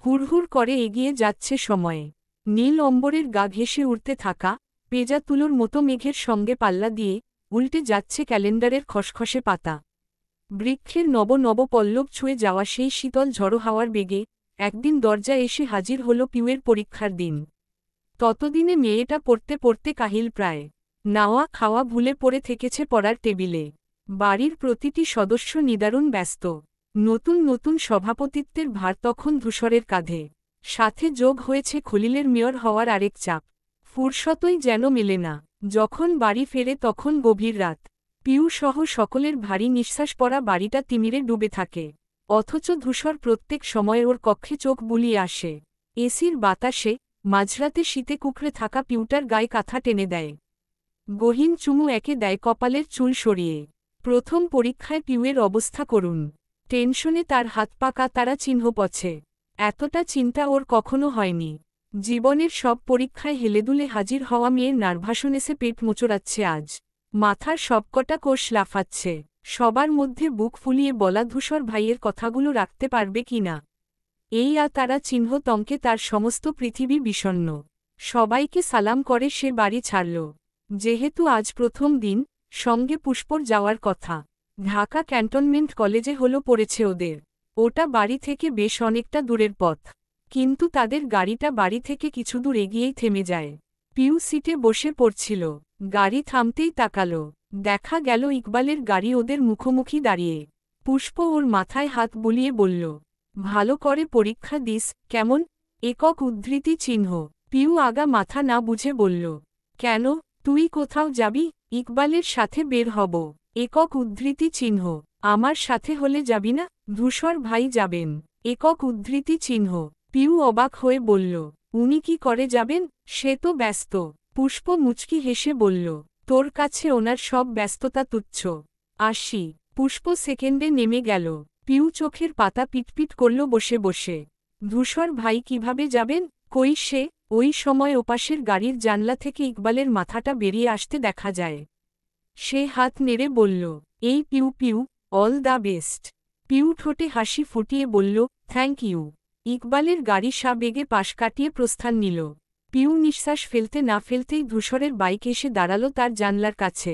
হুড়হুড় করে এগিয়ে যাচ্ছে সময়ে। নীল অম্বরের গা ঘেঁষে উড়তে থাকা পেঁজা তুলোর মতো মেঘের সঙ্গে পাল্লা দিয়ে উল্টে যাচ্ছে ক্যালেন্ডারের খসখসে পাতা। বৃক্ষের নব নব পল্লব ছুঁয়ে যাওয়া সেই শীতল ঝড়ো হাওয়ার বেগে একদিন দরজা এসে হাজির হল পিউয়ের পরীক্ষার দিন। ততদিনে মেয়েটা পড়তে পড়তে কাহিল প্রায়। নাওয়া খাওয়া ভুলে পড়ে থেকেছে পড়ার টেবিলে। বাড়ির প্রতিটি সদস্য নিদারুণ ব্যস্ত। নতুন নতুন সভাপতিত্বের ভার তখন ধূসরের কাঁধে। সাথে যোগ হয়েছে খলিলের মেয়র হওয়ার আরেক চাপ। ফুরসতই যেন মেলে না। যখন বাড়ি ফেরে তখন গভীর রাত। পিউ সহ সকলের ভারী নিঃশ্বাস পড়া বাড়িটা তিমিরে ডুবে থাকে। অথচ ধূসর প্রত্যেক সময় ওর কক্ষে চোখ বুলিয়ে আসে। এসির বাতাসে মাঝরাতে শীতে কুকড়ে থাকা পিউটার গায়ে কাঁথা টেনে দেয়। গহীন চুমু একে দেয় কপালের চুল সরিয়ে। প্রথম পরীক্ষায় পিউয়ের অবস্থা করুণ। টেনশনে তার হাত পা তারা চিহ্ন পছে। এতটা চিন্তা ওর কখনো হয়নি। জীবনের সব পরীক্ষায় হেলেদুলে হাজির হওয়া মেয়ের নার্ভাসনেসে পেট মোচড়াচ্ছে আজ। মাথার সবকটা কোষ লাফাচ্ছে। সবার মধ্যে বুক ফুলিয়ে বলা ধূসর ভাইয়ের কথাগুলো রাখতে পারবে কি না। এই তারা চিহ্ন তঙ্কে তার সমস্ত পৃথিবী বিষণ্ণ। সবাইকে সালাম করে সে বাড়ি ছাড়ল। যেহেতু আজ প্রথম দিন, সঙ্গে পুষ্পর যাওয়ার কথা। ঢাকা ক্যান্টনমেন্ট কলেজে হলো পড়েছে ওদের। ওটা বাড়ি থেকে বেশ অনেকটা দূরের পথ। কিন্তু তাদের গাড়িটা বাড়ি থেকে কিছু দূর এগিয়েই থেমে যায়। পিউ সিটে বসে পড়ছিল। গাড়ি থামতেই তাকালো। দেখা গেল ইকবালের গাড়ি ওদের মুখোমুখি দাঁড়িয়ে। পুষ্প ওর মাথায় হাত বুলিয়ে বলল, ভালো করে পরীক্ষা দিস কেমন? একক উদ্ধৃতি চিহ্ন। পিউ আগা মাথা না বুঝে বলল, কেন, তুই কোথাও যাবি? ইকবালের সাথে বের হব। একক উদ্ধৃতি চিহ্ন। আমার সাথে হলে যাবি না? ধূসর ভাই যাবেন। একক উদ্ধৃতি চিহ্ন। পিউ অবাক হয়ে বলল, উনি কি করে যাবেন? সে তো ব্যস্ত। পুষ্প মুচকি হেসে বলল, তোর কাছে ওনার সব ব্যস্ততা তুচ্ছ। আসি। পুষ্প সেকেন্ডে নেমে গেল। পিউ চোখের পাতা পিটপিট করল বসে বসে। ধূসর ভাই কিভাবে যাবেন? কই সে? ওই সময় ওপাশের গাড়ির জানলা থেকে ইকবালের মাথাটা বেরিয়ে আসতে দেখা যায়। সে হাত নেড়ে বলল, এই Piu Piu, all the best. Piu ঠোঁটে হাসি ফুটিয়ে বলল, থ্যাংক ইউ। ইকবালের গাড়ি সাবেগে পাশ কাটিয়ে প্রস্থান নিল। পিউ নিঃশ্বাস ফেলতে না ফেলতেই ধূসরের বাইক এসে দাঁড়াল তার জানলার কাছে।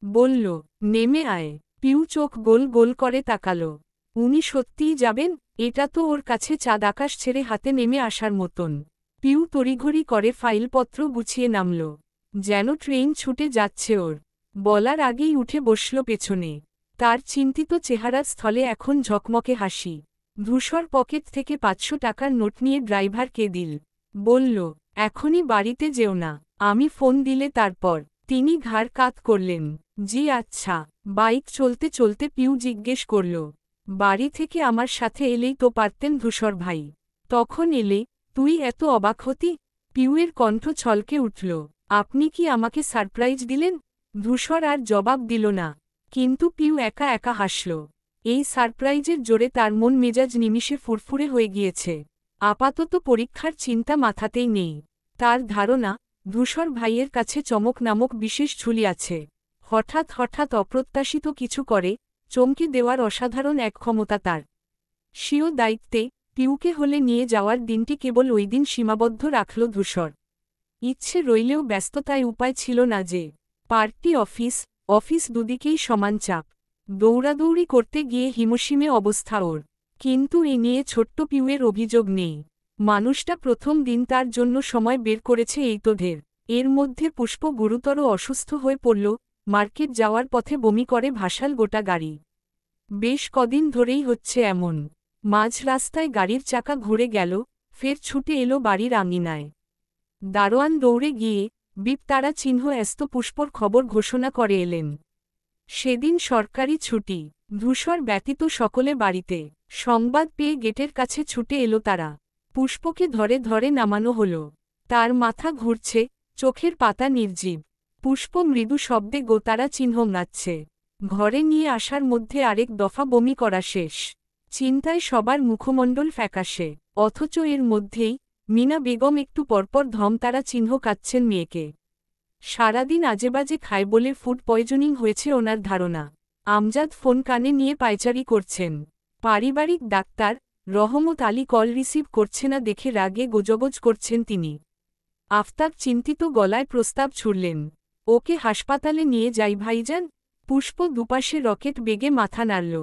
বলল, নেমে আয়। পিউ চোখ গোল গোল করে তাকাল। উনি সত্যিই যাবেন? এটা তো ওর কাছে চাঁদ আকাশ ছেড়ে হাতে নেমে আসার মতন। পিউ তড়িঘড়ি করে ফাইলপত্র গুছিয়ে নামল। যেন ট্রেন ছুটে যাচ্ছে ওর। বলার আগেই উঠে বসল পেছনে। তার চিন্তিত চেহারার স্থলে এখন ঝকমকে হাসি। ধূসর পকেট থেকে 500 টাকার নোট নিয়ে ড্রাইভারকে দিল। বলল, এখনই বাড়িতে যেও না, আমি ফোন দিলে তারপর। তিনি ঘাড় কাত করলেন। জি আচ্ছা। বাইক চলতে চলতে পিউ জিজ্ঞেস করল, বাড়ি থেকে আমার সাথে এলেই তো পারতেন ধূসর ভাই। তখন এলে, তুই এত অবাক হতি? পিউয়ের কণ্ঠ ছলকে উঠল, আপনি কি আমাকে সারপ্রাইজ দিলেন? ধূসর আর জবাব দিল না। কিন্তু পিউ একা একা হাসল। এই সারপ্রাইজের জোরে তার মন মেজাজ নিমিষে ফুরফুরে হয়ে গিয়েছে। আপাতত পরীক্ষার চিন্তা মাথাতেই নেই। তার ধারণা, ধূসর ভাইয়ের কাছে চমক নামক বিশেষ ঝুলি আছে। হঠাৎ হঠাৎ অপ্রত্যাশিত কিছু করে চমকে দেওয়ার অসাধারণ এক ক্ষমতা তার। স্বীয় দায়িত্বে পিউকে হলে নিয়ে যাওয়ার দিনটি কেবল ওই দিন সীমাবদ্ধ রাখল ধূসর। ইচ্ছে রইলেও ব্যস্ততায় উপায় ছিল না যে। পার্টি অফিস দুদিকেই সমান চাপ। দৌড়াদৌড়ি করতে গিয়ে হিমশিমে অবস্থা ওর। কিন্তু এ নিয়ে ছোট্ট পিউয়ের অভিযোগ নেই। মানুষটা প্রথম দিন তার জন্য সময় বের করেছে এই তো ঢের। এর মধ্যে পুষ্প গুরুতর অসুস্থ হয়ে পড়ল। মার্কেট যাওয়ার পথে বমি করে ভাসাল গোটা গাড়ি। বেশ কদিন ধরেই হচ্ছে এমন। মাঝ রাস্তায় গাড়ির চাকা ঘুরে গেল, ফের ছুটে এলো বাড়ির আঙিনায়। দারোয়ান দৌড়ে গিয়ে বিপ তারা চিহ্ন এস্ত পুষ্পর খবর ঘোষণা করে এলেন। সেদিন সরকারি ছুটি। ধূসর ব্যতীত সকলে বাড়িতে। সংবাদ পেয়ে গেটের কাছে ছুটে এলো তারা। পুষ্পকে ধরে ধরে নামানো হলো। তার মাথা ঘুরছে, চোখের পাতা নির্জীব। পুষ্প মৃদু শব্দে গোতারা চিহ্ন নাচছে। ঘরে নিয়ে আসার মধ্যে আরেক দফা বমি করা শেষ। চিন্তায় সবার মুখমণ্ডল ফ্যাকাশে। অথচ এর মধ্যেই মিনা বেগম একটু পরপর ধমতারা চিহ্ন কাচ্ছেন মেয়েকে। সারাদিন আজেবাজে খায় বলে ফুড পয়জনিং হয়েছে ওনার ধারণা। আমজাদ ফোন কানে নিয়ে পায়চারি করছেন। পারিবারিক doctor, Rahmat Ali call receive করছে না দেখে রাগে গোজগোজ করছেন তিনি। আফতাব চিন্তিত গলায় প্রস্তাব ছুড়লেন, ওকে হাসপাতালে নিয়ে যাই ভাইজান। পুষ্প দুপাশে রকেট বেগে মাথা নাড়ল।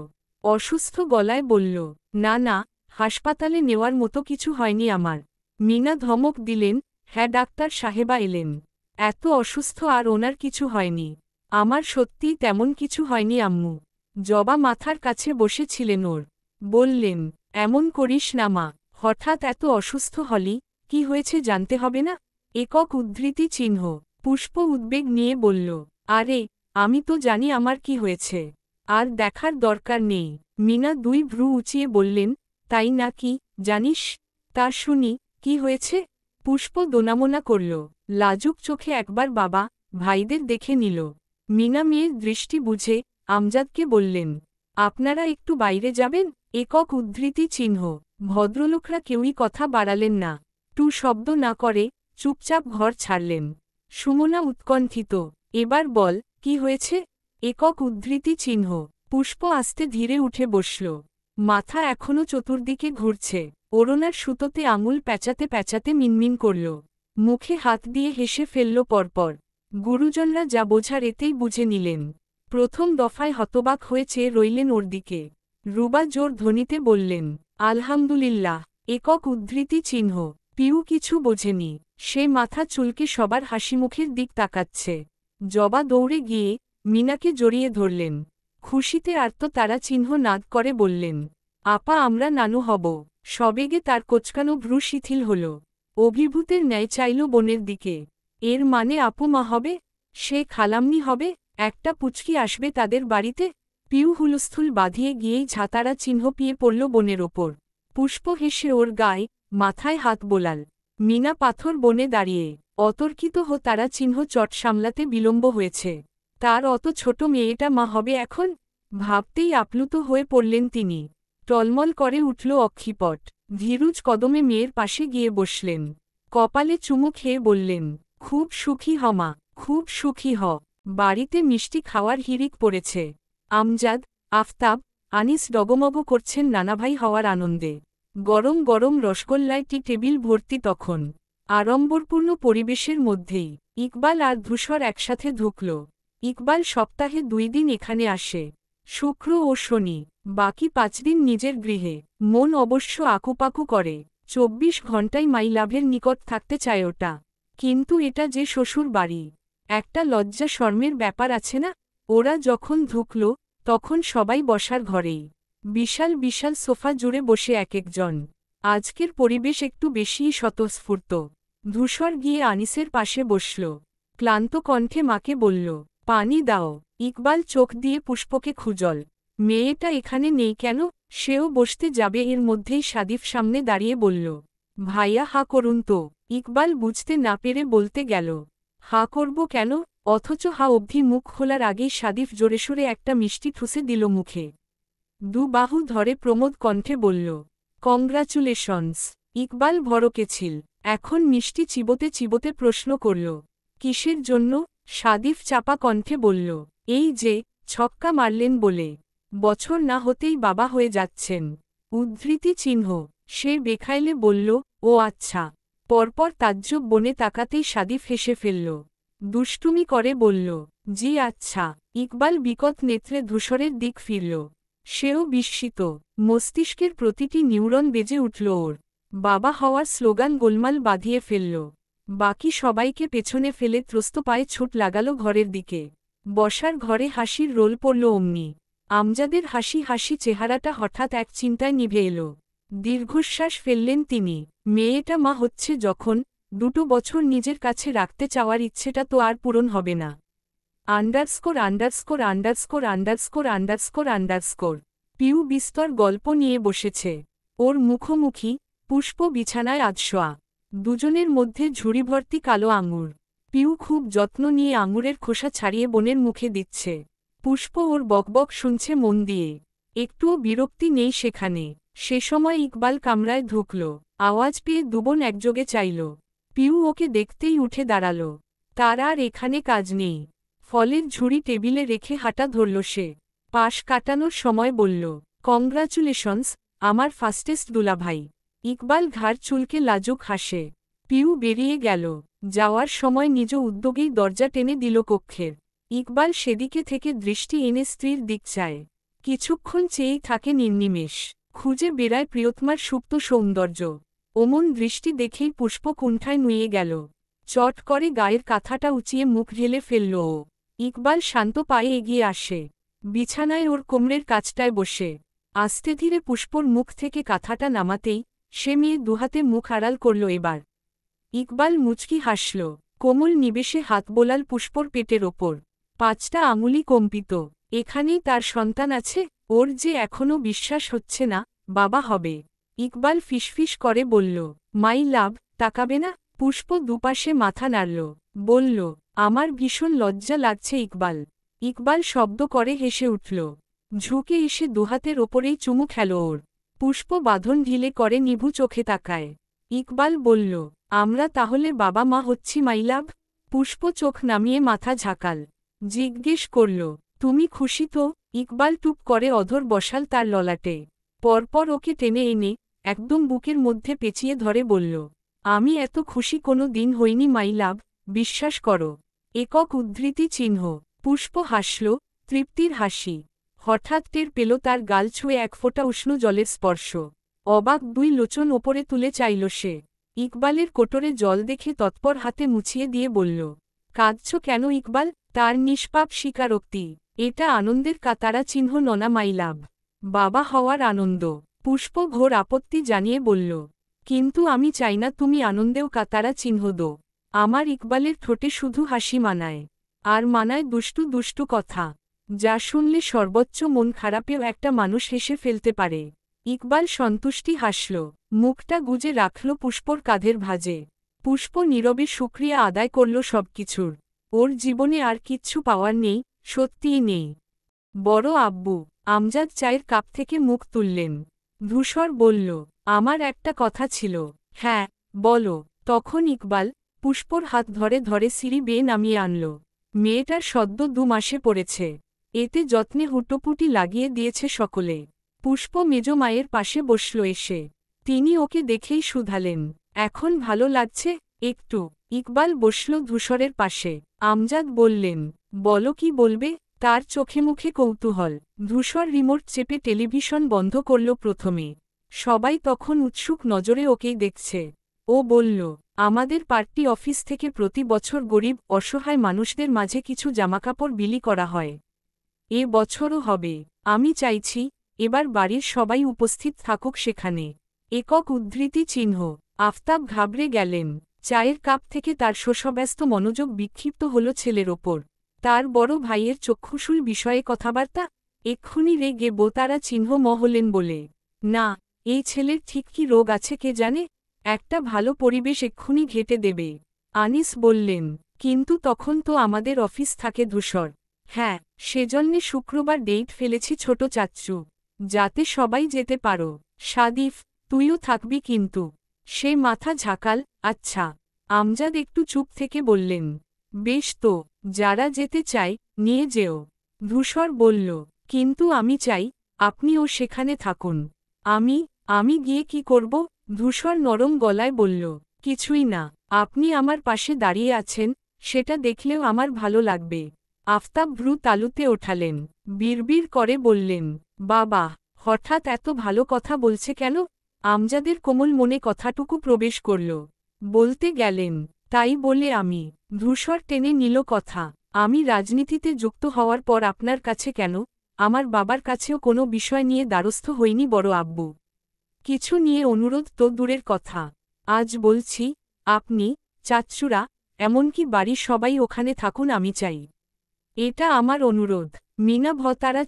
অসুস্থ গলায় বলল, না না, হাসপাতালে নেওয়ার মতো কিছু হয়নি আমার। মিনা ধমক দিলেন, হ্যাঁ ডাক্তার সাহেবা এলেন। এত অসুস্থ আর ওনার কিছু হয়নি। আমার সত্যিই তেমন কিছু হয়নি আম্মু। জবা মাথার কাছে বসেছিলেন ওর। বললেন, এমন করিস না মা, হঠাৎ এত অসুস্থ হলি, কি হয়েছে জানতে হবে না? একক উদ্ধৃতি চিহ্ন। পুষ্প উদ্বেগ নিয়ে বলল, আরে আমি তো জানি আমার কি হয়েছে, আর দেখার দরকার নেই। মিনা দুই ভ্রু উঁচিয়ে বললেন, তাই না কি জানিস? তা শুনি, কি হয়েছে? পুষ্প দোনামোনা করল, লাজুক চোখে একবার বাবা ভাইদের দেখে নিল। মিনা মেয়ের দৃষ্টি বুঝে আমজাদকে বললেন, আপনারা একটু বাইরে যাবেন? একক উদ্ধৃতি চিহ্ন। ভদ্রলোকরা কেউই কথা বাড়ালেন না। টু শব্দ না করে চুপচাপ ঘর ছাড়লেন। সুমনা উৎকণ্ঠিত, এবার বল কি হয়েছে? একক উদ্ধৃতি চিহ্ন। পুষ্প আস্তে ধীরে উঠে বসল। মাথা এখনও চতুর্দিকে ঘুরছে। ওড়নার সুতোতে আঙুল প্যাঁচাতে প্যাঁচাতে মিনমিন করল। মুখে হাত দিয়ে হেসে ফেলল পরপর। গুরুজনরা যা বোঝার এতেই বুঝে নিলেন। প্রথম দফায় হতবাক হয়ে চেয়ে রইলেন ওর দিকে। রুবা জোর ধ্বনিতে বললেন, আলহামদুলিল্লাহ। একক উদ্ধৃতি চিহ্ন। পিউ কিছু বোঝেনি। সে মাথা চুলকে সবার হাসিমুখের দিক তাকাচ্ছে। জবা দৌড়ে গিয়ে মিনাকে জড়িয়ে ধরলেন। খুশিতে আর্ততারা চিহ্ন নাদ করে বললেন, আপা আমরা নানু হব। সবেগে তার কোচকানো ভ্রু শিথিল হল। অভিভূতের ন্যায় চাইল বোনের দিকে। এর মানে আপু মা হবে? সে খালাম্মি হবে? একটা পুচকি আসবে তাদের বাড়িতে? পিউ হুলস্থুল বাঁধিয়ে গিয়েই ঝাঁতারা চিহ্ন পিয়ে পড়ল বোনের ওপর। পুষ্প হেসে ওর গায়ে মাথায় হাত বোলাল। মিনা পাথর বনে দাঁড়িয়ে অতর্কিত তারা চিহ্ন চট সামলাতে বিলম্ব হয়েছে। তার অত ছোট মেয়েটা মা হবে এখন? ভাবতেই আপ্লুত হয়ে পড়লেন তিনি। টলমল করে উঠল অক্ষিপট। ধীরুজ কদমে মেয়ের পাশে গিয়ে বসলেন। কপালে চুমু খেয়ে বললেন, খুব সুখী হ মা, খুব সুখী হ। বাড়িতে মিষ্টি খাওয়ার হিড়িক পড়েছে। আমজাদ, আফতাব, আনিস ডগমগ করছেন নানাভাই হওয়ার আনন্দে। গরম গরম রসগোল্লায় টি টেবিল ভর্তি তখন। আড়ম্বরপূর্ণ পরিবেশের মধ্যেই ইকবাল আর ধূসর একসাথে ঢুকল। ইকবাল সপ্তাহে 2 দিন এখানে আসে, শুক্র ও শনি। বাকি 5 দিন নিজের গৃহে। মন অবশ্য আকুপাকু করে। 24 ঘণ্টাই মাইলাভের নিকট থাকতে চায় ওটা। কিন্তু এটা যে শ্বশুর বাড়ি, একটা লজ্জা শর্মের ব্যাপার আছে না? ওরা যখন ঢুকল তখন সবাই বসার ঘরেই। বিশাল বিশাল সোফা জুড়ে বসে এক একজন। আজকের পরিবেশ একটু বেশিই স্বতঃস্ফূর্ত। ধূসর গিয়ে আনিসের পাশে বসল। ক্লান্ত কণ্ঠে মাকে বলল, পানি দাও। ইকবাল চোখ দিয়ে পুষ্পকে খুঁজল। মেয়েটা এখানে নেই কেন? সেও বসতে যাবে এর মধ্যেই সাদিফ সামনে দাঁড়িয়ে বলল, ভাইয়া হা করুন তো। ইকবাল বুঝতে না পেরে বলতে গেল, হা করব কেন? অথচ হা অবধি মুখ খোলার আগেই সাদিফ জোরেসোরে একটা মিষ্টি ঠুসে দিল মুখে। বাহু ধরে প্রমোদ কণ্ঠে বলল, কংগ্রাচুলেশনস। ইকবাল ভড়কেছিল। এখন মিষ্টি চিবোতে চিবোতে প্রশ্ন করল, কিসের জন্য? সাদিফ চাপা কণ্ঠে বলল, এই যে ছক্কা মারলেন বলে। বছর না হতেই বাবা হয়ে যাচ্ছেন। উদ্ধৃতি চিহ্ন। সে বেখাইলে বলল, ও আচ্ছা। পরপর তাজ্জব বনে তাকাতেই সাদিফ হেসে ফেলল। দুষ্টুমি করে বলল, জি আচ্ছা। ইকবাল বিকট নেত্রে ধূসরের দিক ফিরল। সেও বিস্মিত। মস্তিষ্কের প্রতিটি নিউরন বেজে উঠল ওর। বাবা হওয়ার স্লোগান গোলমাল বাঁধিয়ে ফেলল। বাকি সবাইকে পেছনে ফেলে ত্রস্ত পায়ে ছুট লাগাল ঘরের দিকে। বসার ঘরে হাসির রোল পড়ল অমনি। আমজাদের হাসি হাসি চেহারাটা হঠাৎ এক চিন্তায় নিভে এলো। দীর্ঘশ্বাস ফেললেন তিনি। মেয়েটা মা হচ্ছে যখন, 2 বছর নিজের কাছে রাখতে চাওয়ার ইচ্ছেটা তো আর পূরণ হবে না। Underscore underscore underscore underscore underscore underscore. Piu বিস্তর গল্প নিয়ে বসেছে। ওর মুখোমুখি পুষ্প বিছানায় আধশোয়া। দুজনের মধ্যে ঝুড়িভর্তি কালো আঙুর। পিউ খুব যত্ন নিয়ে আঙুরের খোসা ছাড়িয়ে বোনের মুখে দিচ্ছে। পুষ্প ওর বকবক শুনছে মন দিয়ে। একটুও বিরক্তি নেই সেখানে। সে সময় ইকবাল কামরায় ঢুকল। আওয়াজ পেয়ে দুবোন একযোগে চাইল। পিউ ওকে দেখতেই উঠে দাঁড়াল। তার আর এখানে কাজ নেই। ফলের ঝুড়ি টেবিলে রেখে হাঁটা ধরল সে। পাশ কাটানোর সময় বলল, কংগ্রাচুলেশনস আমার ফাস্টেস্ট দুলাভাই। ইকবাল ঘাড় চুলকে লাজুক হাসে। পিউ বেরিয়ে গেল। যাওয়ার সময় নিজ উদ্যোগেই দরজা টেনে দিল কক্ষের। ইকবাল সেদিকে থেকে দৃষ্টি এনে স্ত্রীর দিক চায়। কিছুক্ষণ চেয়েই থাকে নির্নিমেষ। খুঁজে বেড়ায় প্রিয়তমার সুপ্ত সৌন্দর্য। অমন দৃষ্টি দেখেই পুষ্প কুণ্ঠায় নুয়ে গেল। চট করে গায়ের কাঁথাটা উঁচিয়ে মুখ ঢেলে ফেলল ও। ইকবাল শান্ত পায়ে এগিয়ে আসে। বিছানায় ওর কোমরের কাছটায় বসে। আস্তে ধীরে পুষ্পর মুখ থেকে কাঁথাটা নামাতেই সে মেয়ে দুহাতে মুখ আড়াল করল এবার। ইকবাল মুচকি হাসল। কোমল নিবেশে হাত বোলাল পুষ্পর পেটের ওপর। 5টা আঙুলি কম্পিত। এখানেই তার সন্তান আছে। ওর যে এখনও বিশ্বাস হচ্ছে না, বাবা হবে। ইকবাল ফিসফিস করে বলল, মাই লাভ, তাকাবে না? পুষ্প দুপাশে মাথা নাড়ল। বলল, আমার ভীষণ লজ্জা লাগছে ইকবাল। ইকবাল শব্দ করে হেসে উঠল। ঝুঁকে এসে দুহাতের ওপরেই চুমু খেল ওর। পুষ্প বাঁধন ঢিলে করে নিভু চোখে তাকায়। ইকবাল বলল, আমরা তাহলে বাবা মা হচ্ছি মাইলাভ? পুষ্প চোখ নামিয়ে মাথা ঝাঁকাল। জিজ্ঞেস করল, তুমি খুশি তো? ইকবাল টুপ করে অধর বসাল তার ললাটে। পরপর ওকে টেনে এনে একদম বুকের মধ্যে পেঁচিয়ে ধরে বলল, আমি এত খুশি কোনো দিন হইনি মাইলাভ, বিশ্বাস করো। একক উদ্ধৃতি চিহ্ন। পুষ্প হাসল, তৃপ্তির হাসি। হঠাৎ টের পেল তার গাল ছুঁয়ে এক ফোঁটা উষ্ণ জলের স্পর্শ। অবাক দুই লোচন ওপরে তুলে চাইল সে। ইকবালের কোটরে জল দেখে তৎপর হাতে মুছিয়ে দিয়ে বলল, কাঁদছ কেন ইকবাল? তার নিষ্পাপ স্বীকারোক্তি। এটা আনন্দের কাতারা চিহ্ন ননা মাইলাভ, বাবা হওয়ার আনন্দ। পুষ্প ঘোর আপত্তি জানিয়ে বলল, কিন্তু আমি চাই না তুমি আনন্দেও কাতারা চিহ্ন দো। আমার ইকবালের ঠোঁটে শুধু হাসি মানায়। আর মানায় দুষ্টু দুষ্টু কথা, যা শুনলে সর্বোচ্চ মন খারাপেও একটা মানুষ হেসে ফেলতে পারে। ইকবাল সন্তুষ্টি হাসল। মুখটা গুজে রাখল পুষ্পর কাঁধের ভাঁজে। পুষ্প নীরবে শুকরিয়া আদায় করল সবকিছুর। ওর জীবনে আর কিচ্ছু পাওয়ার নেই, সত্যিই নেই। বড় আব্বু। আমজাদ চায়ের কাপ থেকে মুখ তুললেন। ধূসর বলল, আমার একটা কথা ছিল। হ্যাঁ, বলো। তখন ইকবাল পুষ্পর হাত ধরে ধরে সিঁড়ি বেয়ে নামিয়ে আনল। মেয়েটার সদ্য 2 মাসে পড়েছে। এতে যত্নে হুটোপুটি লাগিয়ে দিয়েছে সকলে। পুষ্প মেজ মায়ের পাশে বসল এসে। তিনি ওকে দেখেই শুধালেন, এখন ভালো লাগছে? একটু। ইকবাল বসল ধূসরের পাশে। আমজাদ বললেন, বলো কি বলবে? তার চোখে মুখে কৌতূহল। ধূসর রিমোট চেপে টেলিভিশন বন্ধ করল প্রথমে। সবাই তখন উৎসুক নজরে ওকেই দেখছে। ও বলল, আমাদের পার্টি অফিস থেকে প্রতি বছর গরিব অসহায় মানুষদের মাঝে কিছু জামাকাপড় বিলি করা হয়। এ বছরও হবে। আমি চাইছি এবার বাড়ির সবাই উপস্থিত থাকুক সেখানে। একক উদ্ধৃতি চিহ্ন। আফতাব ঘাবড়ে গেলেন। চায়ের কাপ থেকে তার শোষব্যস্ত মনোযোগ বিক্ষিপ্ত হল ছেলের ওপর। তার বড় ভাইয়ের চক্ষুশূল বিষয়ে কথাবার্তা। এক্ষুনি রেগে বোতারা চিহ্ন হলেন বলে। না, এই ছেলের ঠিক কি রোগ আছে কে জানে। একটা ভালো পরিবেশ এক্ষুনি ঘেঁটে দেবে। আনিস বললেন, কিন্তু তখন তো আমাদের অফিস থাকে ধূসর। হ্যাঁ, সেজন্যে শুক্রবার ডেট ফেলেছি ছোট চাচ্চু, যাতে সবাই যেতে পারো। সাদিফ, তুইও থাকবি কিন্তু। সে মাথা ঝাঁকাল, আচ্ছা। আমজাদ একটু চুপ থেকে বললেন, বেশ তো, যারা যেতে চায় নিয়ে যেও। ধূসর বলল, কিন্তু আমি চাই আপনিও সেখানে থাকুন। আমি গিয়ে কি করব? ধূসর নরম গলায় বলল, কিছুই না। আপনি আমার পাশে দাঁড়িয়ে আছেন, সেটা দেখলেও আমার ভালো লাগবে। আফতাব ভ্রু তালুতে ওঠালেন। বিড়বিড় করে বললেন, বাবা, হঠাৎ এত ভালো কথা বলছে কেন? আমজাদের কোমল মনে কথাটুকু প্রবেশ করল। বলতে গেলেন, তাই বলে আমি। ধূসর টেনে নিল কথা। আমি রাজনীতিতে যুক্ত হওয়ার পর আপনার কাছে কেন, আমার বাবার কাছেও কোনো বিষয় নিয়ে দ্বারস্থ হইনি বড় আব্বু। কিছু নিয়ে অনুরোধ তো দূরের কথা। আজ বলছি, আপনি, চাচ্চুরা, এমনকি বাড়ির সবাই ওখানে থাকুন আমি চাই। এটা আমার অনুরোধ। মিনা ভতারা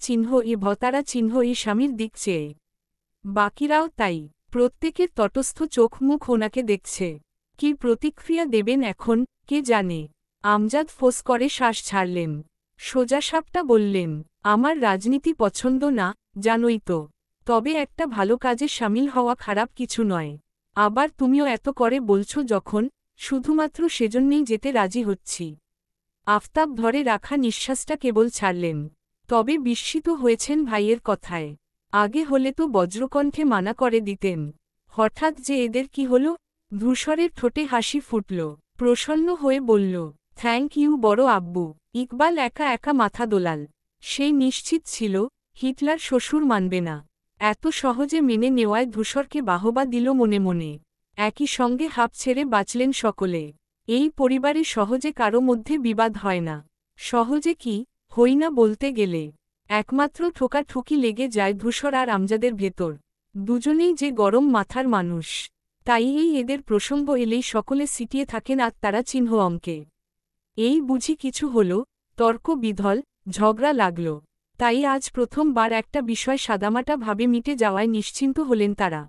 চিহ্ন এ স্বামীর দিক চেয়ে। বাকিরাও তাই। প্রত্যেকের তটস্থ চোখ মুখ ওনাকে দেখছে। কি প্রতিক্রিয়া দেবেন এখন, কে জানে। আমজাদ ফোঁস করে শ্বাস ছাড়লেন। সোজাসাপটা বললেন, আমার রাজনীতি পছন্দ না, জানোই তো। তবে একটা ভালো কাজে সামিল হওয়া খারাপ কিছু নয়। আবার তুমিও এত করে বলছো যখন, শুধুমাত্র সেজন্যেই যেতে রাজি হচ্ছি। আফতাব ধরে রাখা নিঃশ্বাসটা কেবল ছাড়লেন। তবে বিস্মিত হয়েছেন ভাইয়ের কথায়। আগে হলে তো বজ্রকণ্ঠে মানা করে দিতেন। হঠাৎ যে এদের কি হল? ধূসরের ঠোঁটে হাসি ফুটল, প্রসন্ন হয়ে বলল, থ্যাংক ইউ বড় আব্বু। ইকবাল একা একা মাথা দোলাল। সেই নিশ্চিত ছিল, হিটলার শ্বশুর মানবে না। এত সহজে মেনে নেওয়ায় ধূসরকে বাহবা দিল মনে মনে। একই সঙ্গে হাঁপ ছেড়ে বাঁচলেন সকলে। এই পরিবারে সহজে কারো মধ্যে বিবাদ হয় না। সহজে কি, হই না বলতে গেলে। একমাত্র ঠোকাঠুকি লেগে যায় ধূসর আর আমজাদের ভেতর। দুজনেই যে গরম মাথার মানুষ। তাই এদের প্রসঙ্গ এলেই সকলে সিটিয়ে থাকেন আত্মারা চিহ্ন অঙ্কে। এই বুঝি কিছু হল, তর্ক বিধল, ঝগড়া লাগল। তাই আজ প্রথমবার একটা বিষয় সাদামাটা ভাবে মিটে যাওয়ায় নিশ্চিন্ত হলেন তারা।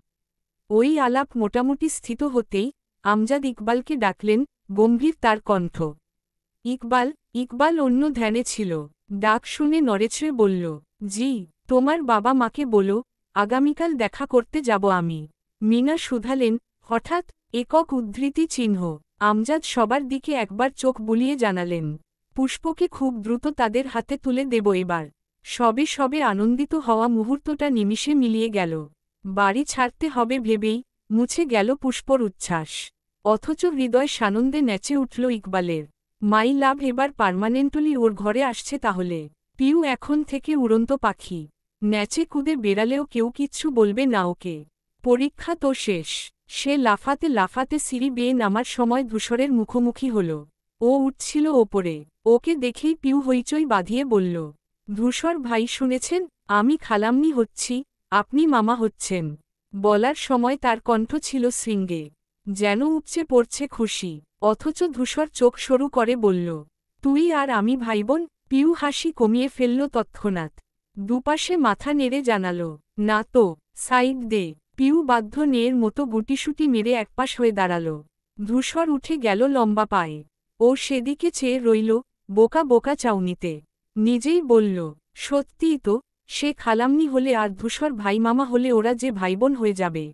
ওই আলাপ মোটামুটি স্থিত হতেই আমজাদ ইকবালকে ডাকলেন, গম্ভীর তার কণ্ঠ। ইকবাল। ইকবাল অন্য ধ্যানে ছিল। ডাক শুনে নড়েচড়ে বলল, জি। তোমার বাবা মাকে বলো, আগামীকাল দেখা করতে যাব আমি। মিনা শুধালেন, হঠাৎ? একক উদ্ধৃতি চিহ্ন। আমজাদ সবার দিকে একবার চোখ বুলিয়ে জানালেন, পুষ্পকে খুব দ্রুত তাদের হাতে তুলে দেব এবার। সবে সবে আনন্দিত হওয়া মুহূর্তটা নিমিষে মিলিয়ে গেল। বাড়ি ছাড়তে হবে ভেবেই মুছে গেল পুষ্পর উচ্ছ্বাস। অথচ হৃদয় সানন্দে নেচে উঠল ইকবালের। মাই লাভ এবার পার্মানেন্টলি ওর ঘরে আসছে তাহলে। পিউ এখন থেকে উড়ন্ত পাখি। নেচে কুদে বেড়ালেও কেউ কিচ্ছু বলবে না ওকে। পরীক্ষা তো শেষ। সে লাফাতে লাফাতে সিঁড়ি বেয়ে নামার সময় ধূসরের মুখোমুখি হল। ও উঠছিল ওপরে। ওকে দেখেই পিউ হইচই বাঁধিয়ে বলল, ধূসর ভাই শুনেছেন, আমি খালাম্মি হচ্ছি, আপনি মামা হচ্ছেন। বলার সময় তার কণ্ঠ ছিল শৃঙ্গে, যেন উপচে পড়ছে খুশি। অথচ ধূসর চোখ সরু করে বলল, তুই আর আমি ভাইবোন? পিউ হাসি কমিয়ে ফেলল তৎক্ষণাৎ। দুপাশে মাথা নেড়ে জানাল, না তো, সাইড দে। পিউ বাধ্য নেয়ের মতো গুটিসুটি মেরে একপাশ হয়ে দাঁড়াল। ধূসর উঠে গেল লম্বা পায়ে। ও সেদিকে চেয়ে রইল, বোকা বোকা চাউনিতে। নিজেই বলল, সত্যিই তো, সে খালাম্নি হলে আর ধূসর ভাই মামা হলে ওরা যে ভাইবোন হয়ে যাবে।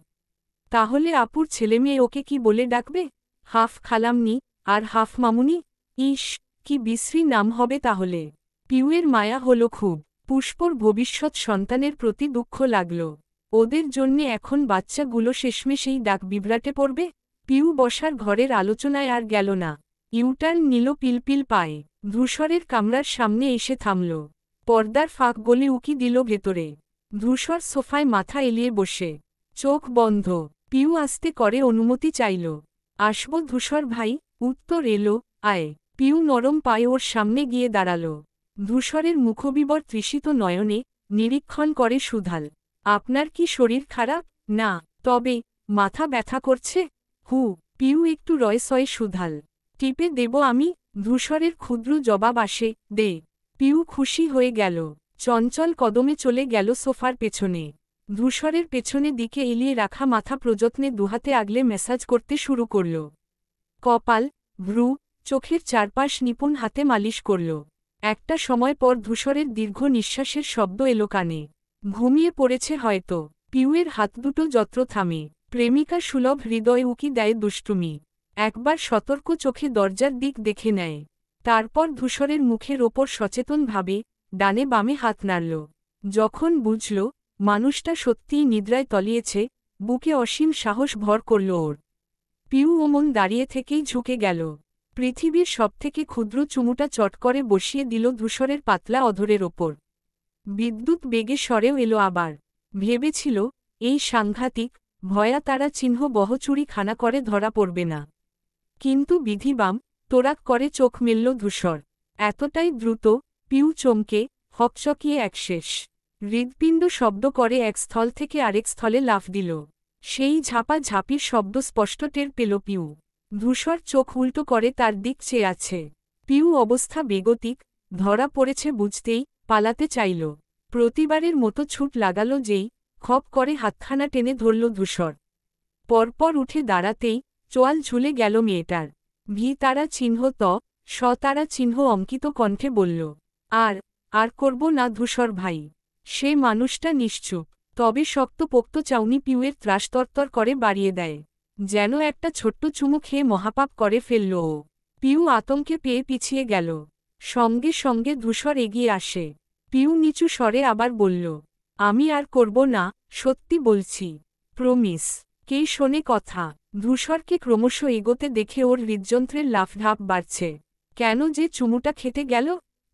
তাহলে আপুর ছেলেমেয়ে ওকে কি বলে ডাকবে? হাফ খালাম্নি, আর হাফ মামুনি? ইস, কি বিশ্রী নাম হবে তাহলে। পিউয়ের মায়া হল খুব। পুষ্পর ভবিষ্যৎ সন্তানের প্রতি দুঃখ লাগল। ওদের জন্যে এখন বাচ্চাগুলো শেষমেশেই ডাক বিভ্রাটে পড়বে। পিউ বসার ঘরের আলোচনায় আর গেল না। ইউটার্ন নিল পিলপিল পায়ে। ধূসরের কামরার সামনে এসে থামল। পর্দার ফাঁক গলে উকি দিল ভেতরে। ধূসর সোফায় মাথা এলিয়ে বসে, চোখ বন্ধ। পিউ আস্তে করে অনুমতি চাইল। আসব ধূসর ভাই? উত্তর এলো, আয়। পিউ নরম পায়ে ওর সামনে গিয়ে দাঁড়াল। ধূসরের মুখবিবর তৃষিত নয়নে নিরীক্ষণ করে সুধাল, আপনার কি শরীর খারাপ? না, তবে মাথা ব্যথা করছে। হু। পিউ একটু রয়সয়ে সুধাল, টিপে দেব আমি? ধূসরের ক্ষুদ্র জবাব আসে, দে। পিউ খুশি হয়ে গেল। চঞ্চল কদমে চলে গেল সোফার পেছনে। ধূসরের পেছনে দিকে এলিয়ে রাখা মাথা প্রযত্নে দুহাতে আগলে ম্যাসাজ করতে শুরু করল। কপাল, ভ্রু, চোখের চারপাশ নিপুণ হাতে মালিশ করল। একটা সময় পর ধূসরের দীর্ঘ নিঃশ্বাসের শব্দ এলো কানে। ঘুমিয়ে পড়েছে হয়তো। পিউয়ের হাত দুটো যত্র থামে। প্রেমিকা সুলভ হৃদয়ে উকি দেয় দুষ্টুমি। একবার সতর্ক চোখে দরজার দিক দেখে নেয়। তারপর ধূসরের মুখের ওপর সচেতনভাবে ডানে বামে হাত নাড়ল। যখন বুঝল মানুষটা সত্যিই নিদ্রায় তলিয়েছে, বুকে অসীম সাহস ভর করল ওর। পিউ ওমন দাঁড়িয়ে থেকেই ঝুঁকে গেল। পৃথিবীর সবথেকে ক্ষুদ্র চুমুটা চট করে বসিয়ে দিল ধূসরের পাতলা অধরের ওপর। বিদ্যুৎ বেগে সরেও এলো আবার। ভেবেছিল এই সাংঘাতিক ভয়া তারা চিহ্ন বহচুরি খানা করে ধরা পড়বে না। কিন্তু বিধিবাম তোরাক করে চোখ মেলল ধূসর। এতটাই দ্রুত, পিউ চমকে হকচকিয়ে একশেষ। হৃৎপিণ্ড শব্দ করে এক স্থল থেকে আরেক স্থলে লাফ দিল। সেই ঝাপা ঝাঁপির শব্দ স্পষ্ট টের পেল পিউ। ধূসর চোখ উল্টো করে তার দিক চেয়ে আছে। পিউ অবস্থা বেগতিক, ধরা পড়েছে বুঝতেই পালাতে চাইল। প্রতিবারের মতো ছুট লাগালো যেই, খপ করে হাতখানা টেনে ধরল ধূসর। পরপর উঠে দাঁড়াতেই চোয়াল ঝুলে গেল মেয়েটার। ভি তারা চিহ্ন ত, স তারা চিহ্ন অঙ্কিত কণ্ঠে বলল, আর করব না ধূসর ভাই। সে মানুষটা নিশ্চুপ, তবে শক্তপোক্ত চাউনি পিউয়ের ত্রাস তরতর করে বাড়িয়ে দেয়। যেন একটা ছোট্ট চুমু খেয়ে মহাপাপ করে ফেলল ও। পিউ আতঙ্কে পেয়ে পিছিয়ে গেল। সঙ্গে সঙ্গে ধূসর এগিয়ে আসে। পিউ নিচু স্বরে আবার বলল, আমি আর করব না, সত্যি বলছি, প্রমিস। কে শোনে কথা? ধূসরকে ক্রমশ এগোতে দেখে ওর হৃদযন্ত্রের লাফঝাপ বাড়ছে। কেন যে চুমুটা খেতে গেল?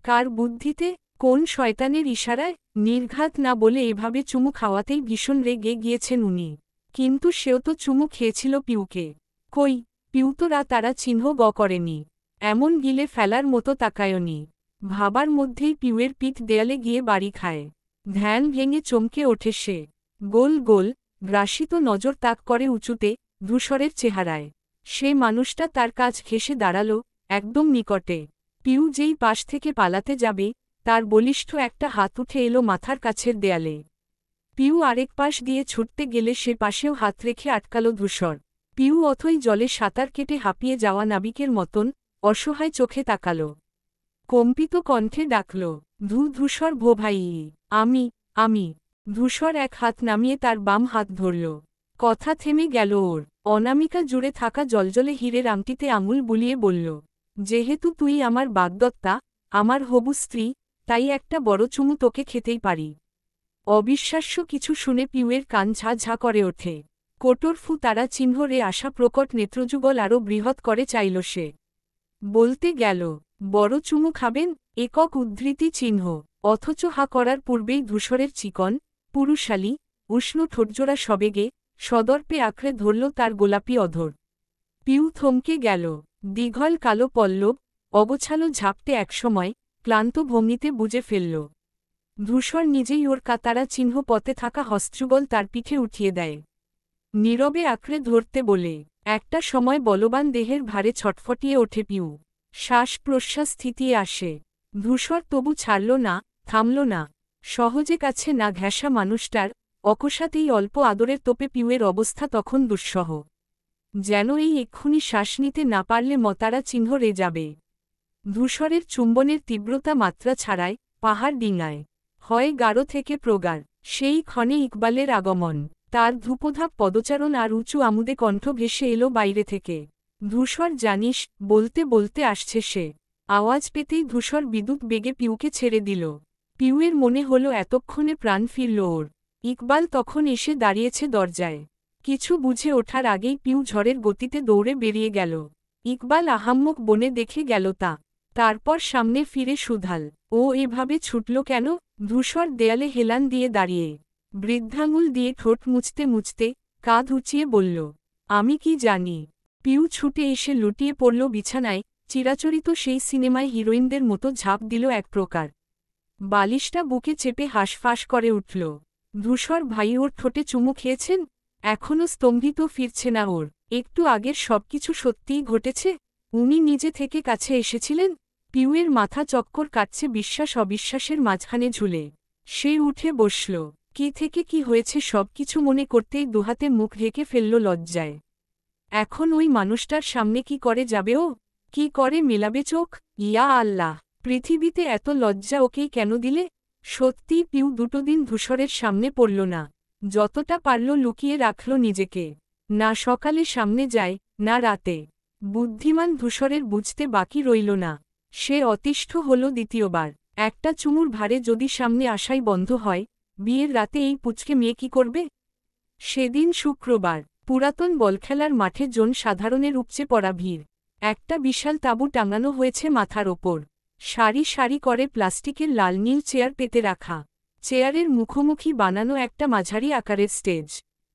কার বুদ্ধিতে? কোন শয়তানের ইশারায়? নির্ঘাত না বলে এভাবে চুমু খাওয়াতেই ভীষণ রেগে গিয়েছেন উনি। কিন্তু সেও তো চুমু খেয়েছিল পিউকে। কই, পিউ তো তারা চিহ্ন করেনি, এমন গিলে ফেলার মতো তাকায়নি। ভাবার মধ্যেই পিউয়ের পিঠ দেয়ালে গিয়ে বাড়ি খায়। ধ্যান ভেঙে চমকে ওঠে সে। গোল গোল গ্রাসিত নজর তাক করে উঁচুতে ধূসরের চেহারায়। সে মানুষটা তার কাছ ঘেঁষে দাঁড়াল, একদম নিকটে। পিউ যেই পাশ থেকে পালাতে যাবে, তার বলিষ্ঠ একটা হাত উঠে এলো মাথার কাছের দেয়ালে। পিউ আরেক পাশ দিয়ে ছুটতে গেলে সে পাশেও হাত রেখে আটকাল ধূসর। পিউ অথই জলে সাঁতার কেটে হাঁপিয়ে যাওয়া নাবিকের মতন অসহায় চোখে তাকাল। কম্পিত কণ্ঠে ডাকল, ধূসর ভো ভাই। আমি। ধূসর এক হাত নামিয়ে তার বাম হাত ধরল। কথা থেমে গেল ওর। অনামিকা জুড়ে থাকা জলজলে হীরের আংটিতে আঙুল বুলিয়ে বলল, যেহেতু তুই আমার বাগদত্তা, আমার হবু স্ত্রী, তাই একটা বড় চুমু তোকে খেতেই পারি। অবিশ্বাস্য কিছু শুনে পিউয়ের কান ঝা ঝা করে ওঠে। কোটর ফু তারা চিহ্ন রে আসা প্রকট নেত্রযুগল আরও বৃহৎ করে চাইল সে। বলতে গেল, বড় চুমু খাবেন? একক উদ্ধৃতি চিহ্ন। অথচ হা করার পূর্বেই ধূসরের চিকন, পুরুষালী, উষ্ণ ঠোঁটজোড়া সবেগে, সদর্পে আঁকড়ে ধরল তার গোলাপি অধর। পিউ থমকে গেল। দীঘল কালো পল্লব, অগোছালো ঝাপটে একসময়, ক্লান্ত ভঙ্গিতে বুঝে ফেলল। ধূসর নিজেই ওর কাতারা চিহ্ন পথে থাকা হস্ত্রুগল তার পিঠে উঠিয়ে দেয়। নীরবে আঁকড়ে ধরতে বলে। একটা সময় বলবান দেহের ভারে ছটফটিয়ে ওঠে পিউ। শ্বাস প্রশ্বাস স্থিতিয়ে আসে। ধূসর তবু ছাড়ল না, থামল না। সহজে কাছে না ঘেঁষা মানুষটার অকস্মাতেই অল্প আদরের তোপে পিউয়ের অবস্থা তখন দুঃসহ। যেন এই এক্ষুনি শ্বাস নিতে না পারলে মতারা চিহ্ন রে যাবে। ধূসরের চুম্বনের তীব্রতা মাত্রা ছাড়ায় পাহাড় ডিঙায়। হয় গাঢ় থেকে প্রগাঢ়। সেই ক্ষণে ইকবালের আগমন। তার ধূপধাপ পদচারণ আর উঁচু আমুদে কণ্ঠ ভেসে এলো বাইরে থেকে। ধূসর জানিস, বলতে বলতে আসছে সে। আওয়াজ পেতেই ধূসর বিদ্যুৎ বেগে পিউকে ছেড়ে দিল। পিউয়ের মনে হল এতক্ষণে প্রাণ ফিরল ওর। ইকবাল তখন এসে দাঁড়িয়েছে দরজায়। কিছু বুঝে ওঠার আগেই পিউ ঝড়ের গতিতে দৌড়ে বেরিয়ে গেল। ইকবাল আহাম্মক বনে দেখে গেল তা। তারপর সামনে ফিরে সুধাল, ও এভাবে ছুটল কেন? ধূসর দেয়ালে হেলান দিয়ে দাঁড়িয়ে বৃদ্ধাঙ্গুল দিয়ে ঠোঁট মুছতে মুছতে কাঁধ উঁচিয়ে বলল, আমি কি জানি। পিউ ছুটে এসে লুটিয়ে পড়ল বিছানায়। চিরাচরিত সেই সিনেমায় হিরোইনদের মতো ঝাঁপ দিল এক প্রকার। বালিশটা বুকে চেপে হাঁসফাঁস করে উঠল। ধূসর ভাই ওর ঠোঁটে চুমু খেয়েছেন? এখনও স্তম্ভিত ফিরছে না ওর। একটু আগের সবকিছু সত্যিই ঘটেছে? উনি নিজে থেকে কাছে এসেছিলেন? পিউয়ের মাথা চক্কর কাটছে বিশ্বাস অবিশ্বাসের মাঝখানে ঝুলে। সে উঠে বসল। কি থেকে কি হয়েছে সবকিছু মনে করতেই দুহাতে মুখ ঢেকে ফেলল লজ্জায়। এখন ওই মানুষটার সামনে কি করে যাবে ও? কি করে মেলাবে চোখ? ইয়া আল্লাহ, পৃথিবীতে এত লজ্জা ওকেই কেন দিলে? সত্যিই পিউ দুটো দিন ধূসরের সামনে পড়ল না। যতটা পারল লুকিয়ে রাখল নিজেকে। না সকালে সামনে যায়, না রাতে। বুদ্ধিমান ধূসরের বুঝতে বাকি রইল না। সে অতিষ্ঠ হল দ্বিতীয়বার। একটা চুমুর ভারে যদি সামনে আসাই বন্ধ হয়, বিয়ের রাতে এই পুচকে মেয়ে কি করবে? সেদিন শুক্রবার। পুরাতন বলখেলার মাঠে সাধারণের উপচে পড়া ভিড়। একটা বিশাল তাঁবু টাঙানো হয়েছে মাথার ওপর। সারি সারি করে প্লাস্টিকের লাল নীল চেয়ার পেতে রাখা। চেয়ারের মুখোমুখি বানানো একটা মাঝারি আকারের স্টেজ।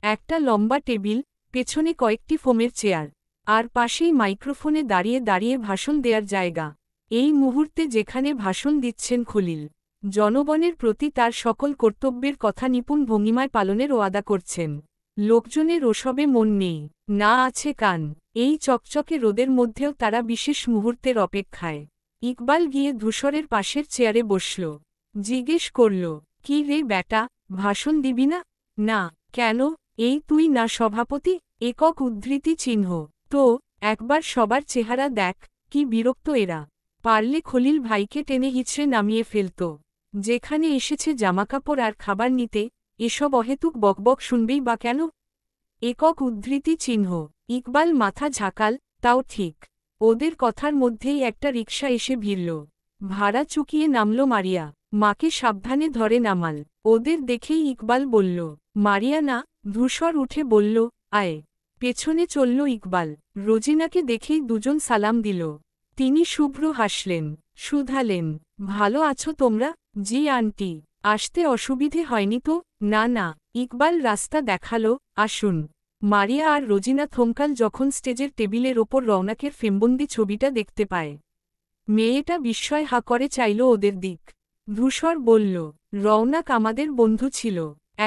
একটা লম্বা টেবিল, পেছনে কয়েকটি ফোমের চেয়ার। আর পাশেই মাইক্রোফোনে দাঁড়িয়ে দাঁড়িয়ে ভাষণ দেওয়ার জায়গা। এই মুহূর্তে যেখানে ভাষণ দিচ্ছেন খলিল, জনগণের প্রতি তার সকল কর্তব্যের কথা নিপুণ ভঙ্গিমায় পালনের ওয়াদা করছেন। লোকজনের ওসবে মন নেই, না আছে কান। এই চকচকে রোদের মধ্যেও তারা বিশেষ মুহূর্তের অপেক্ষায়। ইকবাল গিয়ে ধূসরের পাশের চেয়ারে বসল। জিজ্ঞেস করল, কি রে ব্যাটা, ভাষণ দিবি না? না। কেন? এই তুই না সভাপতি? একক উদ্ধৃতি চিহ্ন। তো একবার সবার চেহারা দেখ, কি বিরক্ত এরা। পারলে খলিল ভাইকে টেনে হিচড়ে নামিয়ে ফেলত। যেখানে এসেছে জামাকাপড় আর খাবার নিতে, এসব অহেতুক বকবক শুনবেই বা কেন? একক উদ্ধৃতি চিহ্ন। ইকবাল মাথা ঝাঁকাল, তাও ঠিক। ওদের কথার মধ্যেই একটা রিকশা এসে ভিড়ল। ভাড়া চুকিয়ে নামল মারিয়া। মাকে সাবধানে ধরে নামাল। ওদের দেখেই ইকবাল বলল, মারিয়া না। ধূসর উঠে বলল, আয়। পেছনে চলল ইকবাল। রোজিনাকে দেখেই দুজন সালাম দিল। তিনি শুভ্র হাসলেন, শুধালেন, ভালো আছো তোমরা? জি আন্টি। আসতে অসুবিধে হয়নি তো? না না। ইকবাল রাস্তা দেখালো, আসুন। মারিয়া আর রোজিনা থমকাল যখন স্টেজের টেবিলের ওপর রওনাকের ফিল্মবন্দি ছবিটা দেখতে পায়। মেয়েটা বিস্ময় হা করে চাইল ওদের দিক। ধূসর বলল, রওনাক আমাদের বন্ধু ছিল।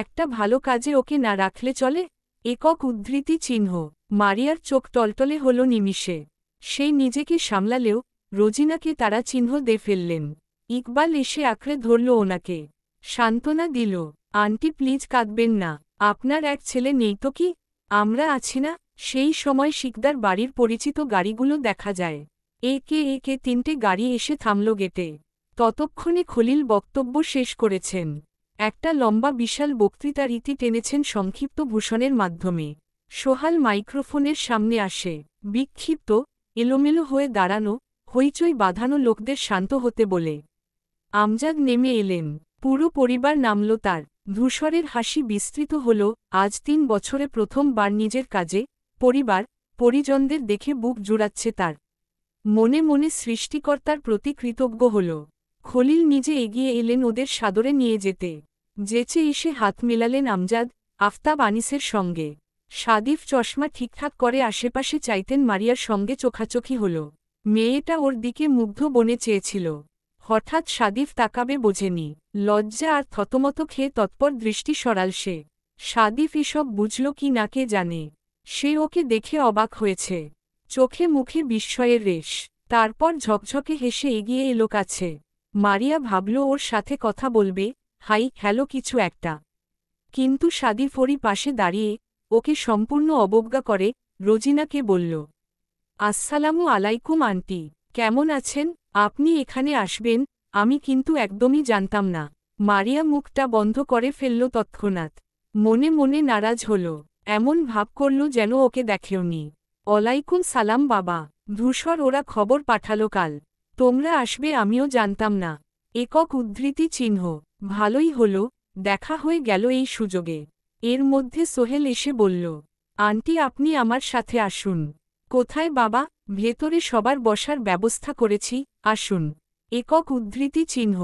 একটা ভালো কাজে ওকে না রাখলে চলে? একক উদ্ধৃতি চিহ্ন। মারিয়ার চোখ টলটলে হল নিমিষে। সেই নিজেকে সামলালেও রোজিনাকে তারা চিহ্ন দিয়ে ফেললেন। ইকবাল এসে আঁকড়ে ধরল ওনাকে। সান্ত্বনা দিল, আন্টি প্লিজ কাঁদবেন না। আপনার এক ছেলে নেই তো কি? আমরা আছি না। সেই সময় শিকদার বাড়ির পরিচিত গাড়িগুলো দেখা যায়। একে একে তিনটে গাড়ি এসে থামল গেটে। ততক্ষণে খলিল বক্তব্য শেষ করেছেন। একটা লম্বা বিশাল বক্তৃতা রীতি টেনেছেন সংক্ষিপ্ত ভূষণের মাধ্যমে। সোহাল মাইক্রোফোনের সামনে আসে। বিক্ষিপ্ত, এলোমেলো হয়ে দাঁড়ানো, হইচই বাঁধানো লোকদের শান্ত হতে বলে। আমজাদ নেমে এলেন। পুরো পরিবার নামল তার। ধূসরের হাসি বিস্তৃত হল। আজ 3 বছরে প্রথমবার নিজের কাজে, পরিবার, পরিজনদের দেখে বুক জুড়াচ্ছে তার। মনে মনে সৃষ্টিকর্তার প্রতি কৃতজ্ঞ হল। খলিল নিজে এগিয়ে এলেন ওদের সাদরে নিয়ে যেতে। যেচে এসে হাত মেলালেন আমজাদ, আফতাব আনিসের সঙ্গে। সাদিফ চশমা ঠিকঠাক করে আশেপাশে চাইতেন মারিয়ার সঙ্গে চোখাচোখি হল। মেয়েটা ওর দিকে মুগ্ধ বনে চেয়েছিল। হঠাৎ সাদিফ তাকাবে বোঝেনি। লজ্জা আর থতমত খেয়ে তৎপর দৃষ্টি সরাল সে। সাদিফ এসব বুঝল কি না কে জানে। সে ওকে দেখে অবাক হয়েছে। চোখে মুখে বিস্ময়ের রেশ। তারপর ঝকঝকে হেসে এগিয়ে এলো কাছে। মারিয়া ভাবল ওর সাথে কথা বলবে, হাই হ্যালো কিছু একটা। কিন্তু সাদিফ ওরই পাশে দাঁড়িয়ে ওকে সম্পূর্ণ অবজ্ঞা করে রোজিনাকে বলল, আসসালামু আলাইকুম আন্টি। কেমন আছেন? আপনি এখানে আসবেন আমি কিন্তু একদমই জানতাম না। মারিয়া মুখটা বন্ধ করে ফেলল তৎক্ষণাৎ। মনে মনে নারাজ হল। এমন ভাব করল যেন ওকে দেখেওনি। ওয়ালাইকুম সালাম বাবা। ধূসর ওরা খবর পাঠালো কাল। তোমরা আসবে আমিও জানতাম না। একক উদ্ধৃতি চিহ্ন। ভালোই হল, দেখা হয়ে গেল এই সুযোগে। এর মধ্যে সোহেল এসে বলল, আন্টি আপনি আমার সাথে আসুন। কোথায় বাবা? ভেতরে সবার বসার ব্যবস্থা করেছি, আসুন। একক উদ্ধৃতি চিহ্ন।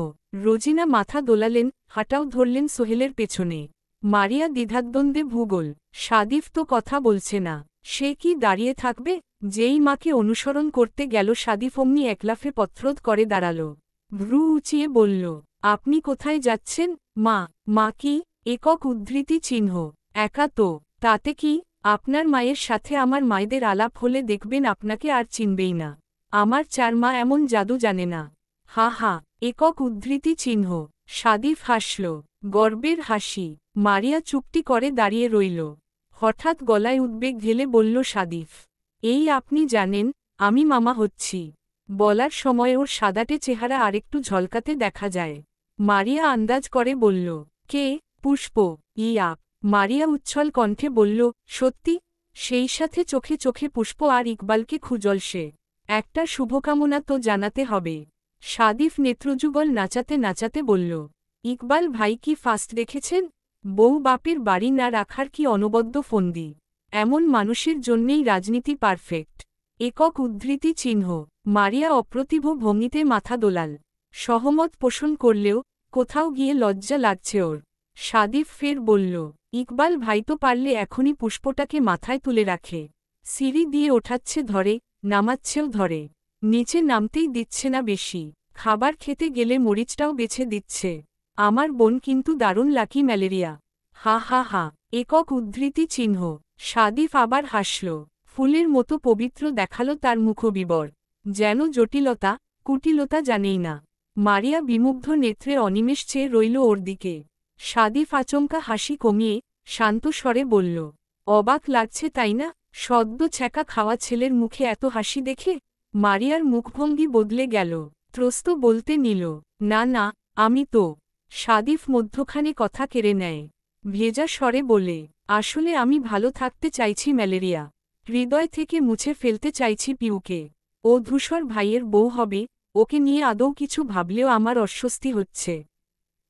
রোজিনা মাথা দোলালেন, হাঁটাও ধরলেন সোহেলের পেছনে। মারিয়া দ্বিধাদ্বন্দ্বে ভূগোল। সাদিফ তো কথা বলছে না। সে কি দাঁড়িয়ে থাকবে? যেই মাকে অনুসরণ করতে গেল সাদিফ অমনি একলাফে পত্রোধ করে দাঁড়াল। ভ্রু উঁচিয়ে বলল, আপনি কোথায় যাচ্ছেন? মা কি? একক উদ্ধৃতি চিহ্ন। একা তো? তাতে কি? আপনার মায়ের সাথে আমার মায়েদের আলাপ হলে দেখবেন আপনাকে আর চিনবেই না। আমার 4 মা এমন জাদু জানে না। হা হা। একক উদ্ধৃতি চিহ্ন। সাদিফ হাসল, গর্বের হাসি। মারিয়া চুপটি করে দাঁড়িয়ে রইল। হঠাৎ গলায় উদ্বেগ ঢেলে বলল সাদিফ, এই আপনি জানেন আমি মামা হচ্ছি। বলার সময় ওর সাদাটে চেহারা আরেকটু ঝলকাতে দেখা যায়। মারিয়া আন্দাজ করে বলল, কে? পুষ্প। ইয়াপ। মারিয়া উচ্ছল কণ্ঠে বলল, সত্যি? সেই সাথে চোখে চোখে পুষ্প আর ইকবালকে খুঁজল সে। একটা শুভকামনা তো জানাতে হবে। সাদিফ নেত্রযুগল নাচাতে নাচাতে বলল, ইকবাল ভাই কি ফাস্ট দেখেছেন? বউ বাপের বাড়ি না রাখার কি অনবদ্য ফন্দি। এমন মানুষের জন্যেই রাজনীতি পারফেক্ট। একক উদ্ধৃতি চিহ্ন। মারিয়া অপ্রতিভ ভঙ্গিতে মাথা দোলাল। সহমত পোষণ করলেও কোথাও গিয়ে লজ্জা লাগছে ওর। সাদিফ ফের বলল, ইকবাল ভাই তো পারলে এখনই পুষ্পটাকে মাথায় তুলে রাখে। সিঁড়ি দিয়ে ওঠাচ্ছে ধরে, নামাচ্ছেও ধরে। নিচে নামতেই দিচ্ছে না বেশি। খাবার খেতে গেলে মরিচটাও বেছে দিচ্ছে। আমার বোন কিন্তু দারুণ লাকি ম্যালেরিয়া। হা হা হা। একক উদ্ধৃতি চিহ্ন। সাদিফ আবার হাসল। ফুলের মতো পবিত্র দেখালো তার মুখবিবর। যেন জটিলতা, কুটিলতা জানেই না। মারিয়া বিমুগ্ধ নেত্রে অনিমেষ চেয়ে রইল ওর দিকে। সাদিফ আচমকা হাসি কমিয়ে শান্ত স্বরে বলল, অবাক লাগছে তাই না? সদ্য ছ্যাঁকা খাওয়া ছেলের মুখে এত হাসি দেখে? মারিয়ার মুখভঙ্গি বদলে গেল। ত্রস্ত বলতে নিল, না না, আমি তো। সাদিফ মধ্যখানে কথা কেড়ে নেয়। ভেজা স্বরে বলে, আসলে আমি ভালো থাকতে চাইছি ম্যালেরিয়া। হৃদয় থেকে মুছে ফেলতে চাইছি পিউকে। ও ধূসর ভাইয়ের বউ হবে, ওকে নিয়ে আদৌ কিছু ভাবলেও আমার অস্বস্তি হচ্ছে।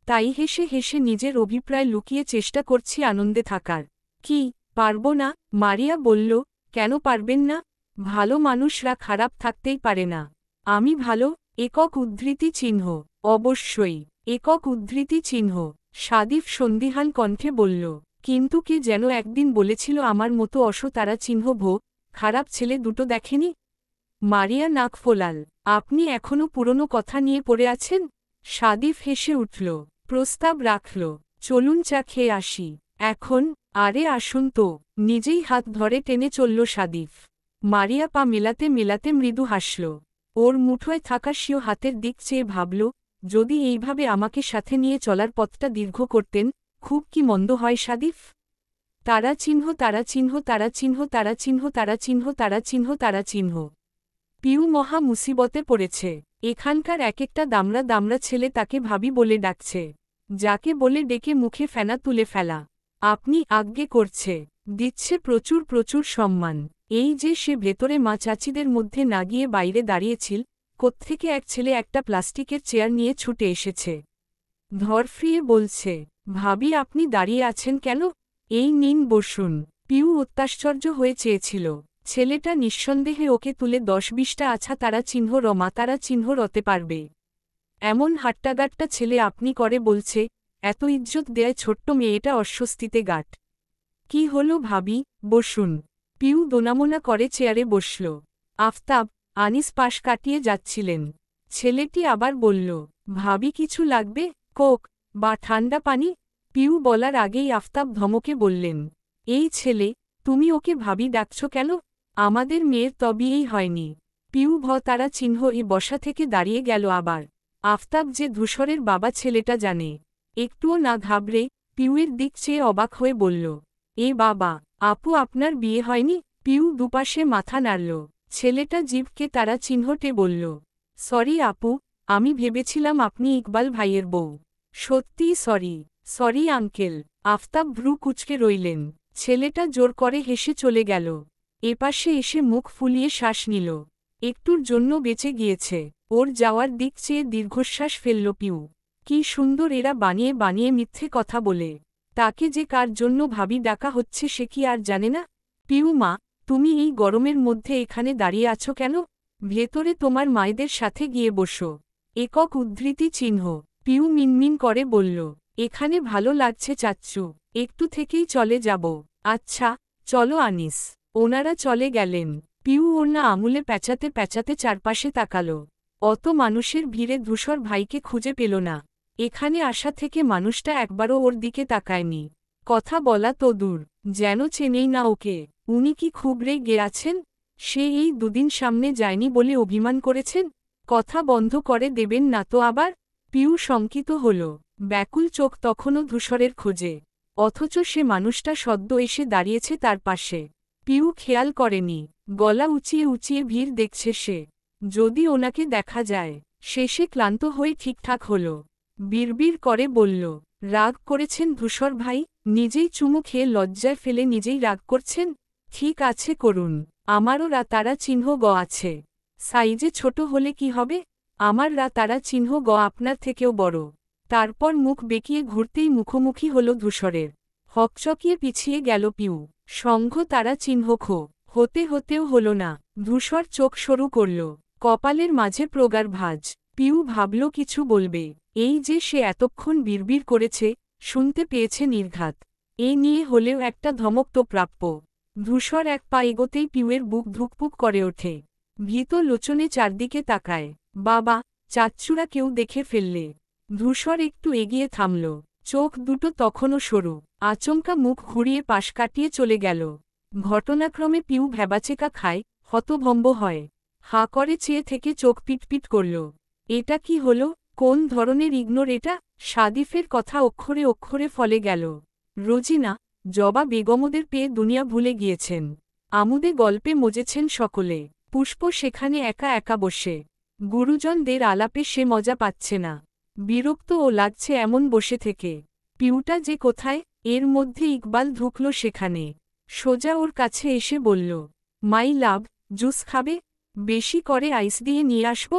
তাই হেসে হেসে নিজের অভিপ্রায় লুকিয়ে চেষ্টা করছি আনন্দে থাকার। কি পারব না? মারিয়া বলল। কেন পারবেন না? ভালো মানুষরা খারাপ থাকতেই পারে না। আমি ভালো? একক উদ্ধৃতি চিহ্ন। অবশ্যই একক উদ্ধৃতি চিহ্ন। সাদিফ সন্দিহান কণ্ঠে বলল। কিন্তু কে যেন একদিন বলেছিল আমার মতো অসতারা চিহ্ন খারাপ ছেলে দুটো দেখেনি। মারিয়া নাক ফোলাল। আপনি এখনও পুরনো কথা নিয়ে পড়ে আছেন? সাদিফ হেসে উঠল। প্রস্তাব রাখল। চলুন চা খেয়ে আসি এখন। আরে আসুন তো। নিজেই হাত ধরে টেনে চলল সাদিফ। মারিয়া পা মেলাতে মেলাতে মৃদু হাসল। ওর মুঠোয় থাকা স্বীয় হাতের দিক চেয়ে ভাবল, যদি এইভাবে আমাকে সাথে নিয়ে চলার পথটা দীর্ঘ করতেন, খুব কি মন্দ হয় সাদিফ। তারা চিহ্ন তারা চিহ্ন তারা চিহ্ন তারা চিহ্ন তারা চিহ্ন তারা চিহ্ন তারা চিহ্ন। পিউ মহা মুসিবতে পড়েছে। এখানকার এক একটা দামড়া দামড়া ছেলে তাকে ভাবি বলে ডাকছে। যাকে বলে ডেকে মুখে ফেনা তুলে ফেলা। আপনি আজ্ঞে করছে। দিচ্ছে প্রচুর প্রচুর সম্মান। এই যে সে ভেতরে মা চাচিদের মধ্যে না গিয়ে বাইরে দাঁড়িয়েছিল, কোত্থেকে এক ছেলে একটা প্লাস্টিকের চেয়ার নিয়ে ছুটে এসেছে। ধরফ্রিয়ে বলছে, ভাবি আপনি দাঁড়িয়ে আছেন কেন? এই নিন বসুন। পিউ অত্যাশ্চর্য হয়ে চেয়েছিল। ছেলেটা নিঃসন্দেহে ওকে তুলে 10-20টা আছা তারা চিহ্ন রমা তারা চিহ্ন রতে পারবে। এমন হাট্টাগাট্টা ছেলে আপনি করে বলছে, এত ইজ্জত দেয় ছোট্ট মেয়েটা অস্বস্তিতে গাট। কি হলো ভাবি, বসুন। পিউ দোনামোনা করে চেয়ারে বসল। আফতাব, আনিস পাশ কাটিয়ে যাচ্ছিলেন। ছেলেটি আবার বলল, ভাবি কিছু লাগবে? কোক বা ঠান্ডা পানি? পিউ বলার আগেই আফতাব ধমকে বললেন, এই ছেলে, তুমি ওকে ভাবি ডাকছ কেন? আমাদের মেয়ের তো বিয়েই হয়নি। পিউ তারা চিহ্ন বসা থেকে দাঁড়িয়ে গেল আবার। আফতাব যে ধূসরের বাবা ছেলেটা জানে। একটুও না ঘাবড়ে পিউয়ের দিক চেয়ে অবাক হয়ে বলল, এ বাবা, আপু আপনার বিয়ে হয়নি? পিউ দুপাশে মাথা নাড়ল। ছেলেটা জিভকে তারা চিহ্নটে বলল, সরি আপু, আমি ভেবেছিলাম আপনি ইকবাল ভাইয়ের বউ। সত্যিই সরি। Sorry uncle. আফতাব ভ্রু কুঁচকে রইলেন। ছেলেটা জোর করে হেসে চলে গেল। এপাশে এসে মুখ ফুলিয়ে শ্বাস নিল। একটুর জন্য বেঁচে গিয়েছে। ওর যাওয়ার দিক চেয়ে দীর্ঘশ্বাস ফেলল পিউ। কি সুন্দর এরা বানিয়ে বানিয়ে মিথ্যে কথা বলে। তাকে যে কার জন্য ভাবি ডাকা হচ্ছে সে কি আর জানে না? পিউ মা, তুমি এই গরমের মধ্যে এখানে দাঁড়িয়ে আছো কেন? ভেতরে তোমার মায়েদের সাথে গিয়ে বসো। একক উদ্ধৃতি চিহ্ন। পিউ মিনমিন করে বলল, এখানে ভালো লাগছে চাচ্চু, একটু থেকেই চলে যাব। আচ্ছা, চলো আনিস। ওনারা চলে গেলেন। পিউ ওড়না আঙুলে প্যাঁচাতে প্যাঁচাতে চারপাশে তাকাল। অত মানুষের ভিড়ে ধূসর ভাইকে খুঁজে পেল না। এখানে আসা থেকে মানুষটা একবারও ওর দিকে তাকায়নি। কথা বলা তো দূর, যেন চেনেই না ওকে। উনি কি খুব রেগে আছেন? সে এই দুদিন সামনে যায়নি বলে অভিমান করেছেন? কথা বন্ধ করে দেবেন না তো আবার? পিউ শঙ্কিত হল। ব্যাকুল চোখ তখনও ধূসরের খোঁজে। অথচ সে মানুষটা সদ্য এসে দাঁড়িয়েছে তার পাশে। পিউ খেয়াল করেনি। গলা উঁচিয়ে উঁচিয়ে ভিড় দেখছে সে। যদি ওনাকে দেখা যায়। শেষে ক্লান্ত হয়ে ঠিকঠাক হল। বিড়বিড় করে বলল, রাগ করেছেন ধূসর ভাই? নিজেই চুমু খেয়ে লজ্জায় ফেলে নিজেই রাগ করছেন? ঠিক আছে করুন। আমারও তারা চিহ্ন আছে। সাইজে ছোট হলে কি হবে? আমার তারা চিহ্ন আপনার থেকেও বড়। তারপর মুখ বেঁকিয়ে ঘুরতেই মুখোমুখি হল ধূসরের। হকচকিয়ে পিছিয়ে গেল পিউ। সংঘ তারা চিহ্ন হতে হতেও হল না। ধূসর চোখ সরু করল। কপালের মাঝে প্রগাঢ় ভাঁজ। পিউ ভাবল কিছু বলবে। এই যে সে এতক্ষণ বিড়বিড় করেছে, শুনতে পেয়েছে নির্ঘাত। এ নিয়ে হলেও একটা ধমক তো প্রাপ্য। ধূসর এক পা এগোতেই পিউয়ের বুক ধুকপুক করে ওঠে। ভীত লোচনে চারদিকে তাকায়। বাবা, চাচ্চুরা কেউ দেখে ফেললে। ধূসর একটু এগিয়ে থামল। চোখ দুটো তখনও সরু। আচমকা মুখ ঘুরিয়ে পাশ কাটিয়ে চলে গেল। ঘটনাক্রমে পিউ ভ্যাবাচেকা খায়, হতভম্ব হয়। হাঁ করে চেয়ে থেকে চোখ পিটপিট করল। এটা কি হলো? কোন ধরনের ইগনোর এটা? সাদিফের কথা অক্ষরে অক্ষরে ফলে গেল। রোজিনা, জবা বেগমদের পেয়ে দুনিয়া ভুলে গিয়েছেন। আমুদে গল্পে মজেছেন সকলে। পুষ্প সেখানে একা একা বসে। গুরুজনদের আলাপে সে মজা পাচ্ছে না। বিরক্ত ও লাগছে এমন বসে থেকে। পিউটা যে কোথায়? এর মধ্যে ইকবাল ঢুকল সেখানে। সোজা ওর কাছে এসে বলল, মাই লাভ, জুস খাবে? বেশি করে আইস দিয়ে নিয়ে আসব?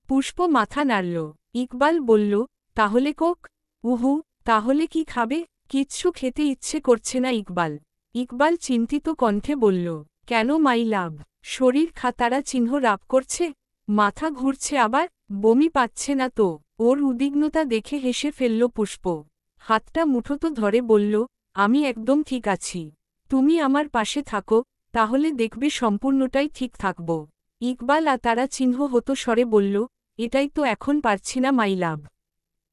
পুষ্প মাথা নাড়ল। ইকবাল বলল, তাহলে কোক? উহু, তাহলে কি খাবে? কিচ্ছু খেতে ইচ্ছে করছে না ইকবাল। ইকবাল চিন্তিত কণ্ঠে বলল, কেন মাই লাভ? শরীর খাতারা চিহ্ন রাপ করছে? মাথা ঘুরছে আবার? বমি পাচ্ছে না তো? ওর উদ্বিগ্নতা দেখে হেসে ফেলল পুষ্প। হাতটা মুঠোতো ধরে বলল, আমি একদম ঠিক আছি। তুমি আমার পাশে থাকো, তাহলে দেখবে সম্পূর্ণটাই ঠিক থাকব। ইকবাল তারা চিহ্ন হতো স্বরে বলল, এটাই তো এখন পারছি না মাই লাভ।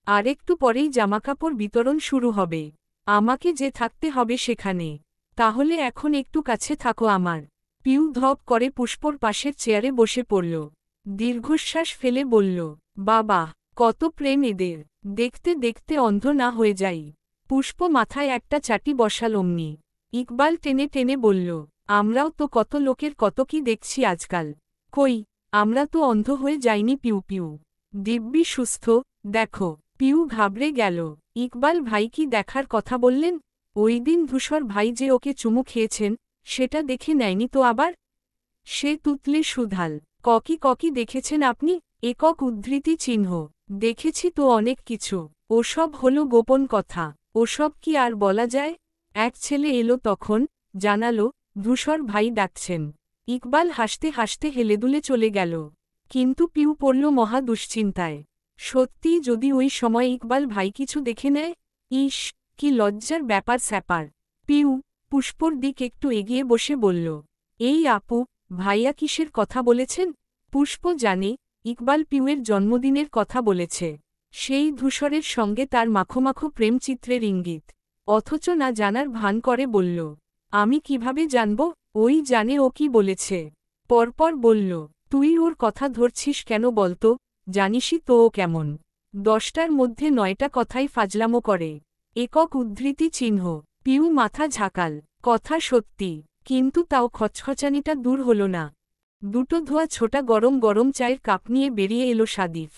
আরেকটু পরেই জামাকাপড় বিতরণ শুরু হবে। আমাকে যে থাকতে হবে সেখানে। তাহলে এখন একটু কাছে থাকো আমার। পিউ ধপ করে পুষ্পর পাশের চেয়ারে বসে পড়ল। দীর্ঘশ্বাস ফেলে বলল, বাবা, কত প্রেম এদের! দেখতে দেখতে অন্ধ না হয়ে যাই। পুষ্প মাথায় একটা চাটি বসাল অমনি। ইকবাল টেনে টেনে বলল, আমরাও তো কত লোকের কত কি দেখছি আজকাল। কই, আমরা তো অন্ধ হয়ে যাইনি পিউ পিউ। দিব্যি সুস্থ, দেখো। পিউ ঘাবড়ে গেল। ইকবাল ভাই কি দেখার কথা বললেন? ওই দিন ধূসর ভাই যে ওকে চুমু খেয়েছেন, সেটা দেখে নেয়নি তো আবার? সে তুতলে সুধাল, ককি ককি দেখেছেন আপনি? একক উদ্ধৃতি চিহ্ন। দেখেছি তো অনেক কিছু। ওসব হলো গোপন কথা। ওসব কি আর বলা যায়? এক ছেলে এলো তখন, জানালো, ধূসর ভাই ডাকছেন। ইকবাল হাসতে হাসতে হেলেদুলে চলে গেল। কিন্তু পিউ পড়ল মহা দুশ্চিন্তায়। সত্যিই যদি ওই সময় ইকবাল ভাই কিছু দেখে নেয়? ইস, কি লজ্জার ব্যাপার স্যাপার। পিউ পুষ্পর দিক একটু এগিয়ে বসে বলল, এই আপু, ভাইয়া কিসের কথা বলেছেন? পুষ্প জানে, ইকবাল পিউয়ের জন্মদিনের কথা বলেছে। সেই ধূসরের সঙ্গে তার মাখোমাখো প্রেমচিত্রের ইঙ্গিত। অথচ না জানার ভান করে বলল, আমি কিভাবে জানব? ওই জানে ও কি বলেছে। পরপর বলল, তুই ওর কথা ধরছিস কেন বলতো? জানিসই তো ও কেমন। 10টার মধ্যে 9টা কথাই ফাজলামো করে। একক উদ্ধৃতি চিহ্ন। পিউ মাথা ঝাঁকাল। কথা সত্যি, কিন্তু তাও খচখচানিটা দূর হল না। দুটো ধোয়া ছোটা গরম গরম চায়ের কাপ নিয়ে বেরিয়ে এলো সাদিফ।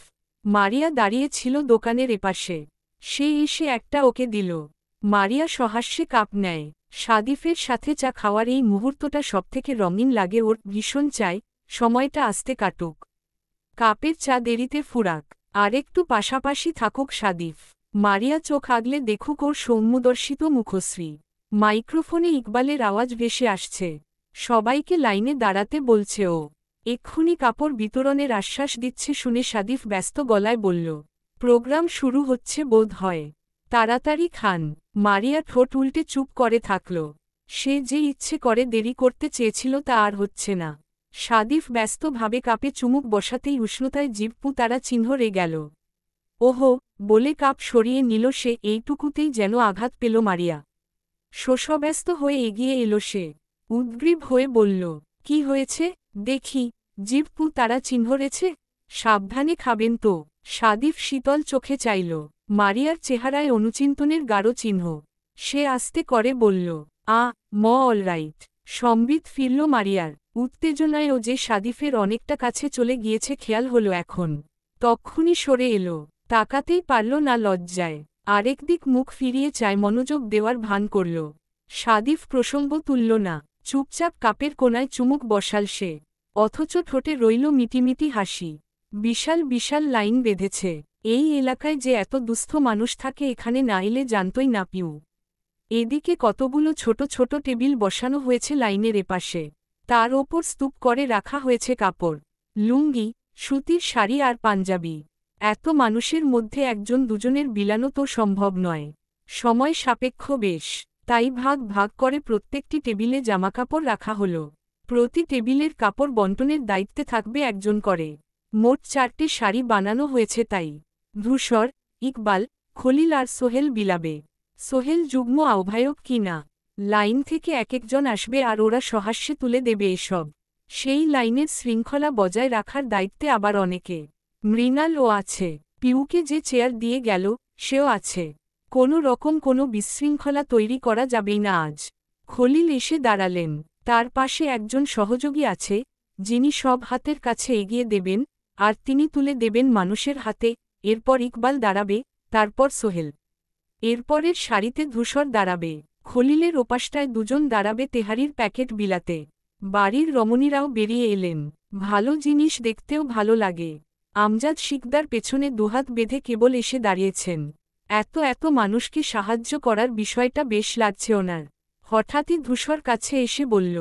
মারিয়া দাঁড়িয়ে ছিল দোকানের এপাশে। সে এসে একটা ওকে দিল। মারিয়া সহাস্যে কাপ নেয়। সাদিফের সাথে চা খাওয়ার এই মুহূর্তটা সবথেকে রঙিন লাগে ওর। ভীষণ চায় সময়টা আস্তে কাটুক। কাপের চা দেরিতে ফুরাক, আরেকটু পাশাপাশি থাকুক সাদিফ। মারিয়া চোখ আগলে দেখুক ওর সৌম্যদর্শিত মুখশ্রী। মাইক্রোফোনে ইকবালের আওয়াজ ভেসে আসছে। সবাইকে লাইনে দাঁড়াতে বলছে ও। এক্ষুনি কাপড় বিতরণের আশ্বাস দিচ্ছে শুনে সাদিফ ব্যস্ত গলায় বলল, প্রোগ্রাম শুরু হচ্ছে বোধ হয়। তাড়াতাড়ি খান। মারিয়া ঠোঁট উল্টে চুপ করে থাকল। সে যে ইচ্ছে করে দেরি করতে চেয়েছিল তা আর হচ্ছে না। সাদিফ ব্যস্তভাবে কাপে চুমুক বসাতেই উষ্ণতায় জিভপু তারা চিহ্ন রে গেল। ওহো, বলে কাপ সরিয়ে নিল সে। এইটুকুতেই যেন আঘাত পেল মারিয়া। শোষব্যস্ত হয়ে এগিয়ে এলো সে। উদ্গ্রীব হয়ে বলল, কি হয়েছে দেখি? জিভপু তারা চিহ্নরেছে? সাবধানে খাবেন তো। সাদিফ শীতল চোখে চাইল। মারিয়ার চেহারায় অনুচিন্তনের গাঢ় চিহ্ন। সে আস্তে করে বলল, অলরাইট। সম্বিত ফিরল মারিয়ার। উত্তেজনায় ও যে সাদিফের অনেকটা কাছে চলে গিয়েছে খেয়াল হলো এখন। তক্ষুনি সরে এলো। তাকাতেই পারল না লজ্জায়। আরেকদিক মুখ ফিরিয়ে চায় মনোযোগ দেওয়ার ভান করল। সাদিফ প্রসঙ্গ তুলল না। চুপচাপ কাপের কোনায় চুমুক বসাল সে। অথচ ঠোঁটে রইল মিটিমিটি হাসি। বিশাল বিশাল লাইন বেঁধেছে। এই এলাকায় যে এত দুস্থ মানুষ থাকে এখানে না এলে জানতই না পিউ। এদিকে কতগুলো ছোট ছোট টেবিল বসানো হয়েছে লাইনের এপাশে। তার ওপর স্তূপ করে রাখা হয়েছে কাপড়, লুঙ্গি, সুতির শাড়ি আর পাঞ্জাবি। এত মানুষের মধ্যে একজন দুজনের বিলানো তো সম্ভব নয়। সময় সাপেক্ষ বেশ। তাই ভাগ ভাগ করে প্রত্যেকটি টেবিলে জামাকাপড় রাখা হলো। প্রতি টেবিলের কাপড় বন্টনের দায়িত্বে থাকবে একজন করে। মোট 4টে শাড়ি বানানো হয়েছে তাই। ধূসর, ইকবাল, খলিল আর সোহেল বিলাবে। সোহেল যুগ্ম আহ্বায়ক কি না। লাইন থেকে একজন আসবে আর ওরা সহাস্যে তুলে দেবে এসব। সেই লাইনের শৃঙ্খলা বজায় রাখার দায়িত্বে আবার অনেকে। মৃণালও আছে। পিউকে যে চেয়ার দিয়ে গেল সেও আছে। কোনো রকম কোনো বিশৃঙ্খলা তৈরি করা যাবেই না আজ। খলিল এসে দাঁড়ালেন। তার পাশে একজন সহযোগী আছে, যিনি সব হাতের কাছে এগিয়ে দেবেন, আর তিনি তুলে দেবেন মানুষের হাতে। এরপর ইকবাল দাঁড়াবে, তারপর সোহেল। এরপরের সারিতে ধূসর দাঁড়াবে। খলিলের ওপাশটায় দুজন দাঁড়াবে তেহারির প্যাকেট বিলাতে। বাড়ির রমণীরাও বেরিয়ে এলেন। ভালো জিনিস দেখতেও ভালো লাগে। আমজাদ শিকদার পেছনে দুহাত বেঁধে কেবল এসে দাঁড়িয়েছেন। এত মানুষকে সাহায্য করার বিষয়টা বেশ লাগছে ওনার। হঠাৎই ধূসর কাছে এসে বলল,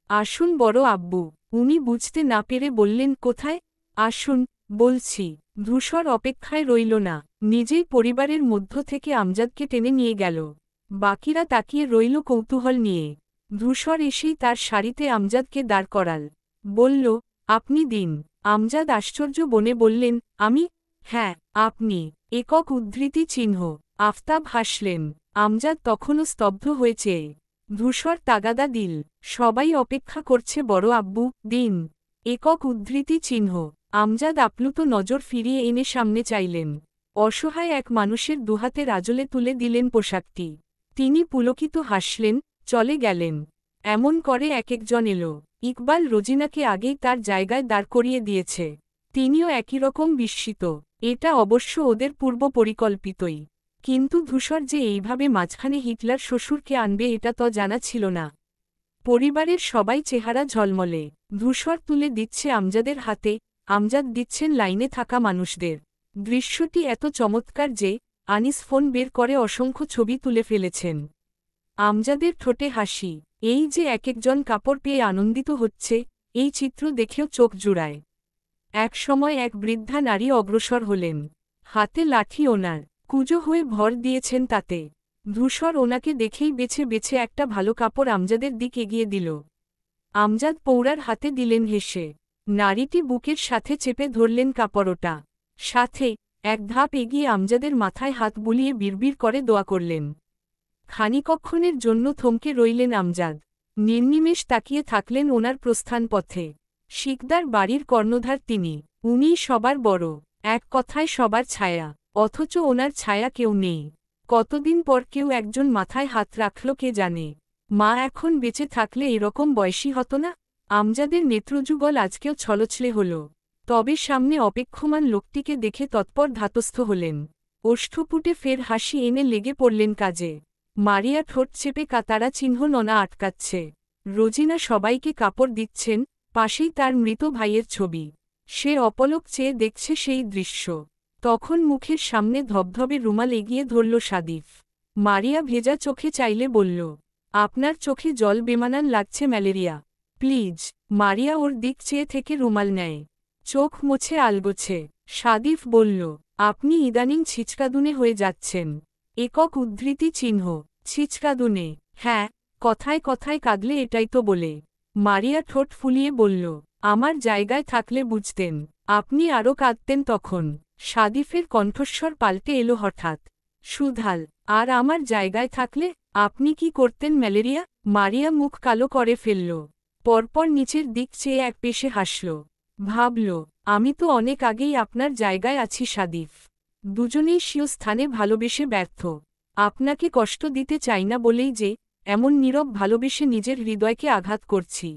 আসুন বড় আব্বু। উনি বুঝতে না পেরে বললেন, কোথায়? আসুন, বলছি। ধূসর অপেক্ষায় রইল না, নিজেই পরিবারের মধ্য থেকে আমজাদকে টেনে নিয়ে গেল। বাকিরা তাকিয়ে রইল কৌতূহল নিয়ে। ধূসর এসেই তার সারিতে আমজাদকে দাঁড় করাল। বলল, আপনি দিন। আমজাদ আশ্চর্য বনে বললেন, আমি? হ্যাঁ, আপনি। একক উদ্ধৃতি চিহ্ন। আফতাব হাসলেন। আমজাদ তখনও স্তব্ধ হয়েছে। ধূসর তাগাদা দিল, সবাই অপেক্ষা করছে বড় আব্বু, দিন। একক উদ্ধৃতি চিহ্ন। আমজাদ আপ্লুত নজর ফিরিয়ে এনে সামনে চাইলেন। অসহায় এক মানুষের দুহাতের আঁচলে তুলে দিলেন পোশাকটি। তিনি পুলকিত হাসলেন, চলে গেলেন। এমন করে একজন এলো। ইকবাল রোজিনাকে আগেই তার জায়গায় দাঁড় করিয়ে দিয়েছে। তিনিও একই রকম বিস্মিত। এটা অবশ্য ওদের পূর্ব পরিকল্পিতই। কিন্তু ধূসর যে এইভাবে মাঝখানে হিটলার শ্বশুরকে আনবে এটা তো জানা ছিল না। পরিবারের সবাই চেহারা ঝলমলে। ধূসর তুলে দিচ্ছে আমজাদের হাতে, আমজাদ দিচ্ছেন লাইনে থাকা মানুষদের। দৃশ্যটি এত চমৎকার যে আনিস ফোন বের করে অসংখ্য ছবি তুলে ফেলেছেন। আমজাদের ঠোঁটে হাসি। এই যে একজন কাপড় পেয়ে আনন্দিত হচ্ছে, এই চিত্র দেখেও চোখ জুড়ায়। এক সময় এক বৃদ্ধা নারী অগ্রসর হলেন। হাতে লাঠি ওনার, কুঁজো হয়ে ভর দিয়েছেন তাতে। ধূসর ওনাকে দেখেই বেছে বেছে একটা ভালো কাপড় আমজাদের দিক এগিয়ে দিল। আমজাদ পৌরার হাতে দিলেন হেসে। নারীটি বুকের সাথে চেপে ধরলেন কাপড়টা। সাথে এক ধাপ এগিয়ে আমজাদের মাথায় হাত বুলিয়ে বিড়বিড় করে দোয়া করলেন। খানিকক্ষণের জন্য থমকে রইলেন আমজাদ। নির্নিমেষ তাকিয়ে থাকলেন ওনার প্রস্থান পথে। শিকদার বাড়ির কর্ণধার তিনি। উনিই সবার বড়, এক কথায় সবার ছায়া। অথচ ওনার ছায়া কেউ নেই। কতদিন পর কেউ একজন মাথায় হাত রাখল কে জানে। মা এখন বেঁচে থাকলে এরকম বয়সী হতো না। আমজাদের নেত্রযুগল আজকেও ছলছলে হল। তবে সামনে অপেক্ষমান লোকটিকে দেখে তৎপর ধাতস্থ হলেন। ওষ্ঠপুটে ফের হাসি এনে লেগে পড়লেন কাজে। মারিয়া ঠোঁট চেপে কাতারা চিহ্ন ননা আটকাচ্ছে। রোজিনা সবাইকে কাপড় দিচ্ছেন, পাশেই তার মৃত ভাইয়ের ছবি। সে অপলক চেয়ে দেখছে সেই দৃশ্য। তখন মুখের সামনে ধবধবে রুমাল এগিয়ে ধরল সাদিফ। মারিয়া ভেজা চোখে চাইলে বলল, আপনার চোখে জল বেমানান লাগছে ম্যালেরিয়া। প্লিজ। মারিয়া ওর দিক চেয়ে থেকে রুমাল নেয়। চোখ মুছে আলগোছে। সাদিফ বলল, আপনি ইদানিং ছিচকাদুনে হয়ে যাচ্ছেন। একক উদ্ধৃতি চিহ্ন। ছিচকাদুনে? হ্যাঁ, কথায় কথায় কাঁদলে এটাই তো বলে। মারিয়া ঠোঁট ফুলিয়ে বলল, আমার জায়গায় থাকলে বুঝতেন। আপনি আরও কাঁদতেন তখন। সাদিফের কণ্ঠস্বর পাল্টে এলো হঠাৎ। সুধাল, আর আমার জায়গায় থাকলে আপনি কি করতেন ম্যালেরিয়া? মারিয়া মুখ কালো করে ফেলল। পরপর নিচের দিক চেয়ে এক পেশে হাসল। ভাবল, আমি তো অনেক আগেই আপনার জায়গায় আছি সাদিফ। দুজনেই স্বীয় স্থানে ভালোবেসে ব্যর্থ। আপনাকে কষ্ট দিতে চাই না বলেই যে এমন নীরব ভালোবেসে নিজের হৃদয়কে আঘাত করছি।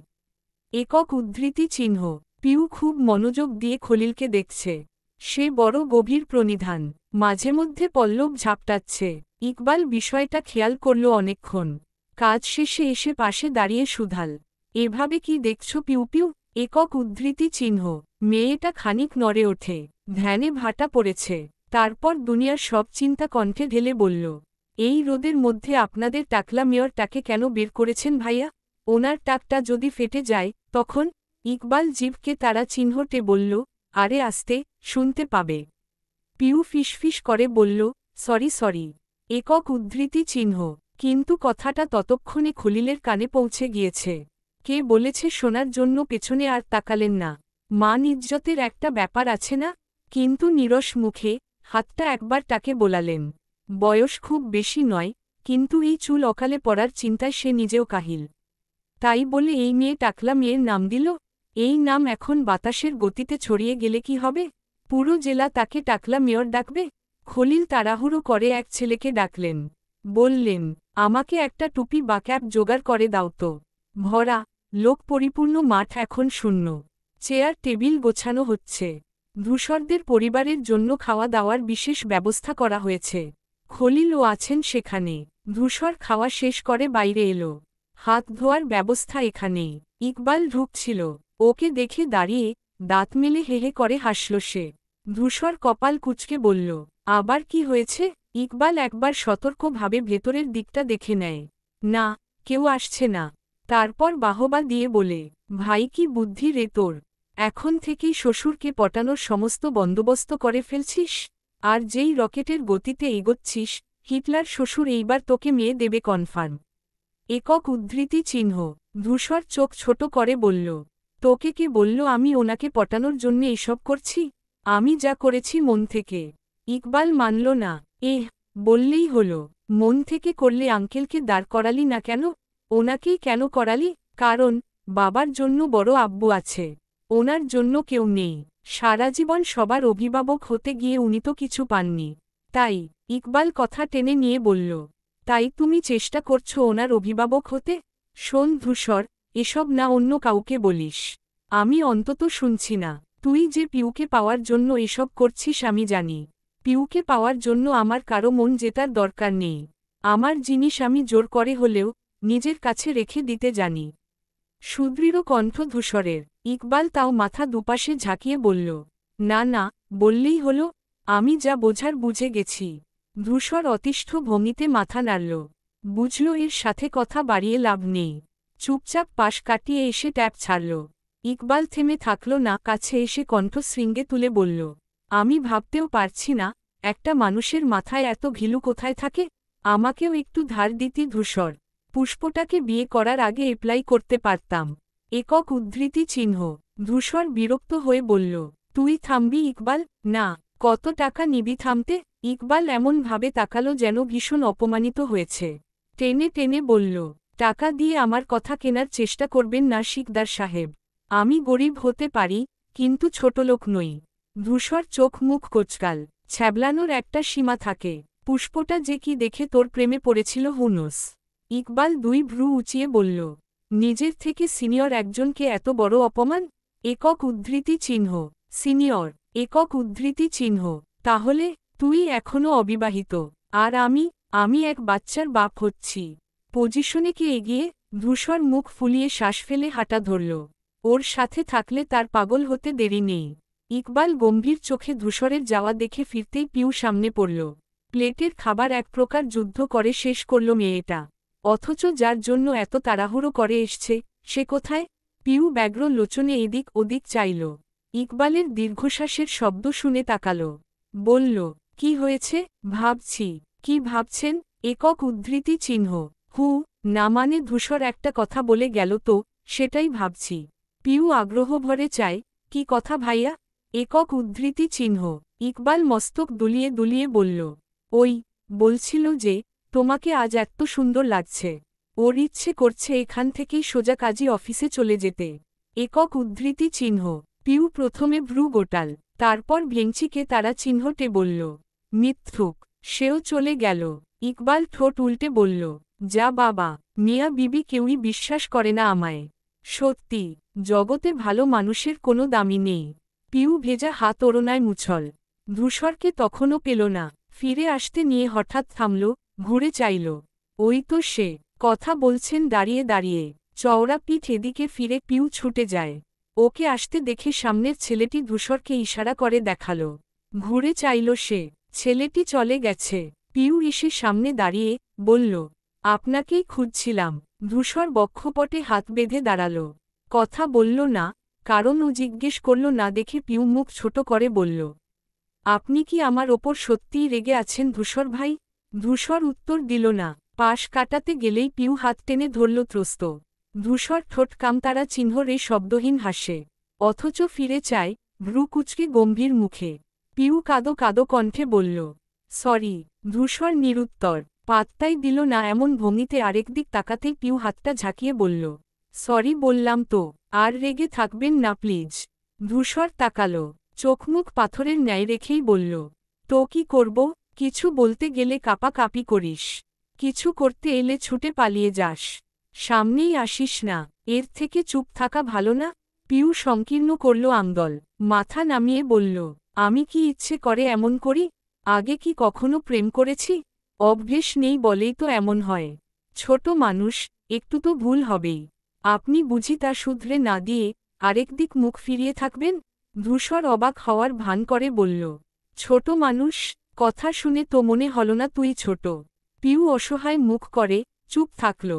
একক উদ্ধৃতি চিহ্ন। পিউ খুব মনোযোগ দিয়ে খলিলকে দেখছে। সে বড় গভীর প্রণিধান। মাঝে মধ্যে পল্লব ঝাপটাচ্ছে। ইকবাল বিষয়টা খেয়াল করল অনেকক্ষণ। কাজ শেষে এসে পাশে দাঁড়িয়ে সুধাল, এভাবে কি দেখছো পিউ পিউ? একক উদ্ধৃতি চিহ্ন। মেয়েটা খানিক নড়ে ওঠে। ধ্যানে ভাটা পড়েছে। তারপর দুনিয়ার সব চিন্তা কণ্ঠে ঢেলে বলল, এই রোদের মধ্যে আপনাদের টাকলা মেয়রটাকে কেন বের করেছেন ভাইয়া? ওনার টাকটা যদি ফেটে যায় তখন? ইকবাল জিভকে তারা চিহ্নটে বলল, আরে আস্তে, শুনতে পাবে। পিউ ফিসফিস করে বলল, সরি। একক উদ্ধৃতি চিহ্ন। কিন্তু কথাটা ততক্ষণে খলিলের কানে পৌঁছে গিয়েছে। কে বলেছে শোনার জন্য পেছনে আর তাকালেন না। মান ইজ্জতের একটা ব্যাপার আছে না? কিন্তু নিরস মুখে হাতটা একবার তাকে বোলালেন। বয়স খুব বেশি নয়, কিন্তু এই চুল অকালে পড়ার চিন্তায় সে নিজেও কাহিল। তাই বলে এই মেয়ে টাকলা মেয়ের নাম দিল। এই নাম এখন বাতাসের গতিতে ছড়িয়ে গেলে কি হবে? পুরো জেলা তাকে টাকলা মেয়র ডাকবে। খলিল তাড়াহুড়ো করে এক ছেলেকে ডাকলেন। বললেন, আমাকে একটা টুপি বা ক্যাপ জোগাড় করে দাও তো। ভরা, লোক পরিপূর্ণ মাঠ এখন শূন্য। চেয়ার টেবিল গোছানো হচ্ছে। ধূসরদের পরিবারের জন্য খাওয়া দাওয়ার বিশেষ ব্যবস্থা করা হয়েছে। খলিলও আছেন সেখানে। ধূসর খাওয়া শেষ করে বাইরে এলো। হাত ধোয়ার ব্যবস্থা এখানেই। ইকবাল ঢুকছিল। ওকে দেখে দাঁড়িয়ে দাঁত মেলে হেহে করে হাসল সে। ধূসর কপাল কুঁচকে বলল, আবার কি হয়েছে? ইকবাল একবার সতর্কভাবে ভেতরের দিকটা দেখে নেয়। না, কেউ আসছে না। তারপর বাহবা দিয়ে বলে, ভাই কি বুদ্ধি রে তোর! এখন থেকেই শ্বশুরকে পটানোর সমস্ত বন্দোবস্ত করে ফেলছিস? আর যেই রকেটের গতিতে এগোচ্ছিস, হিটলার শ্বশুর এইবার তোকে মেয়ে দেবে কনফার্ম। একক উদ্ধৃতি চিহ্ন। ধূসর চোখ ছোট করে বলল, তোকে কে বলল আমি ওনাকে পটানোর জন্য এসব করছি? আমি যা করেছি মন থেকে। ইকবাল মানল না। বললেই হলো, মন থেকে করলে আঙ্কেলকে দাঁড় করালি না কেন? ওনাকেই কেন করালি? কারণ বাবার জন্য বড় আব্বু আছে, ওনার জন্য কেউ নেই। সারা জীবন সবার অভিভাবক হতে গিয়ে উনি তো কিছু পাননি। তাই। ইকবাল কথা টেনে নিয়ে বলল, তাই তুমি চেষ্টা করছো ওনার অভিভাবক হতে? শোন ধূসর, এসব না অন্য কাউকে বলিস। আমি অন্তত শুনছি না। তুই যে পিউকে পাওয়ার জন্য এসব করছিস আমি জানি। পিউকে পাওয়ার জন্য আমার কারো মন জেতার দরকার নেই। আমার জিনিস আমি জোর করে হলেও নিজের কাছে রেখে দিতে জানি। সুদৃঢ় কণ্ঠ ধূসরের। ইকবাল তাও মাথা দুপাশে ঝাঁকিয়ে বলল, না না, বললেই হলো, আমি যা বোঝার বুঝে গেছি। ধূসর অতিষ্ঠ ভঙ্গিতে মাথা নাড়ল। বুঝল এর সাথে কথা বাড়িয়ে লাভ নেই। চুপচাপ পাশ কাটিয়ে এসে ট্যাপ ছাড়ল। ইকবাল থেমে থাকল না, কাছে এসে কণ্ঠ শৃঙ্গে তুলে বলল, আমি ভাবতেও পারছি না একটা মানুষের মাথায় এত ঘিলু কোথায় থাকে। আমাকেও একটু ধার দিতি ধূসর। পুষ্পটাকে বিয়ে করার আগে এপ্লাই করতে পারতাম। একক উদ্ধৃতি চিহ্ন। ধূসর বিরক্ত হয়ে বলল, তুই থামবি ইকবাল? না। কত টাকা নিবি থামতে? ইকবাল এমনভাবে তাকালো যেন ভীষণ অপমানিত হয়েছে। টেনে টেনে বলল, টাকা দিয়ে আমার কথা কেনার চেষ্টা করবেন না শিকদার সাহেব। আমি গরিব হতে পারি, কিন্তু ছোটলোক নই। ধূসর চোখ মুখ কোচকাল। ছ্যাবলানোর একটা সীমা থাকে। পুষ্পটা যে কি দেখে তোর প্রেমে পড়েছিল হুনোস। ইকবাল দুই ভ্রু উঁচিয়ে বলল, নিজের থেকে সিনিয়র একজনকে এত বড় অপমান? একক উদ্ধৃতি চিহ্ন। সিনিয়র। একক উদ্ধৃতি চিহ্ন। তাহলে তুই এখনও অবিবাহিত, আর আমি এক বাচ্চার বাপ হচ্ছি। পজিশনে কি এগিয়ে? ধূসর মুখ ফুলিয়ে শ্বাস ফেলে হাঁটা ধরল। ওর সাথে থাকলে তার পাগল হতে দেরি নেই। ইকবাল গম্ভীর চোখে ধূসরের যাওয়া দেখে ফিরতেই পিউ সামনে পড়ল। প্লেটের খাবার এক প্রকার যুদ্ধ করে শেষ করল মেয়েটা। অথচ যার জন্য এত তাড়াহুড়ো করে এসছে, সে কোথায়? পিউ ব্যগ্র লোচনে এদিক ওদিক চাইল। ইকবালের দীর্ঘশ্বাসের শব্দ শুনে তাকাল। বলল, কি হয়েছে? ভাবছি। কি ভাবছেন? একক উদ্ধৃতি চিহ্ন। না মানে ধূসর একটা কথা বলে গেল তো, সেটাই ভাবছি। পিউ আগ্রহভরে চায়, কি কথা ভাইয়া? একক উদ্ধৃতি চিহ্ন। ইকবাল মস্তক দুলিয়ে দুলিয়ে বলল, বলছিল যে তোমাকে আজ এত সুন্দর লাগছে। ওর ইচ্ছে করছে এখান থেকেই সোজা কাজী অফিসে চলে যেতে। একক উদ্ধৃতি চিহ্ন। পিউ প্রথমে ভ্রু গোটাল, তারপর ভেংচিকে তারা চিহ্নটে বলল, মিথ্যুক। সেও চলে গেল। ইকবাল ঠোঁট উল্টে বলল, যা বাবা, মিয়া বিবি কেউই বিশ্বাস করে না আমায়। সত্যি, জগতে ভালো মানুষের কোনো দামই নেই। পিউ ভেজা হাত ওড়নায় মুছল। ধূসরকে তখনও পেল না। ফিরে আসতে নিয়ে হঠাৎ থামল, ঘুরে চাইল। ওই তো সে। কথা বলছেন দাঁড়িয়ে দাঁড়িয়ে। চওড়া পিঠ এদিকে ফিরে পিউ ছুটে যায়। ওকে আসতে দেখে সামনের ছেলেটি ধূসরকে ইশারা করে দেখাল। ঘুরে চাইল সে। ছেলেটি চলে গেছে। পিউ এসে সামনে দাঁড়িয়ে বলল, আপনাকেই খুঁজছিলাম। ধূসর বক্ষপটে হাত বেঁধে দাঁড়াল। কথা বলল না, কারণ ও জিজ্ঞেস করল না দেখে পিউ মুখ ছোট করে বলল, আপনি কি আমার ওপর সত্যিই রেগে আছেন ধূসর ভাই? ধূসর উত্তর দিল না। পাশ কাটাতে গেলেই পিউ হাত টেনে ধরল ত্রস্ত। ধূসর ঠোঁট কামতারা চিহ্নরে শব্দহীন হাসে। অথচ ফিরে চায়, ভ্রু কুচকে গম্ভীর মুখে। পিউ কাদো কাদো কণ্ঠে বলল, সরি। ধূসর নিরুত্তর। পাত্তাই দিল না এমন ভঙ্গিতে আরেকদিক তাকাতেই পিউ হাতটা ঝাঁকিয়ে বলল, সরি বললাম তো, আর রেগে থাকবেন না প্লিজ। ধূসর তাকালো। চোখমুখ পাথরের ন্যায় রেখেই বলল, তো কি করব? কিছু বলতে গেলে কাঁপাকাঁপি করিস। কিছু করতে এলে ছুটে পালিয়ে যাস। সামনেই আসিস না। এর থেকে চুপ থাকা ভালো না? পিউ সংকীর্ণ করল আঙ্গল। মাথা নামিয়ে বলল, আমি কি ইচ্ছে করে এমন করি? আগে কি কখনো প্রেম করেছি? অভ্যেস নেই বলেই তো এমন হয়। ছোট মানুষ, একটু তো ভুল হবেই। আপনি বুঝি তা শুধরে না দিয়ে আরেকদিক মুখ ফিরিয়ে থাকবেন? ধূসর অবাক হওয়ার ভান করে বলল, ছোট মানুষ, কথা শুনে তো মনে হল না তুই ছোট। পিউ অসহায় মুখ করে চুপ থাকল।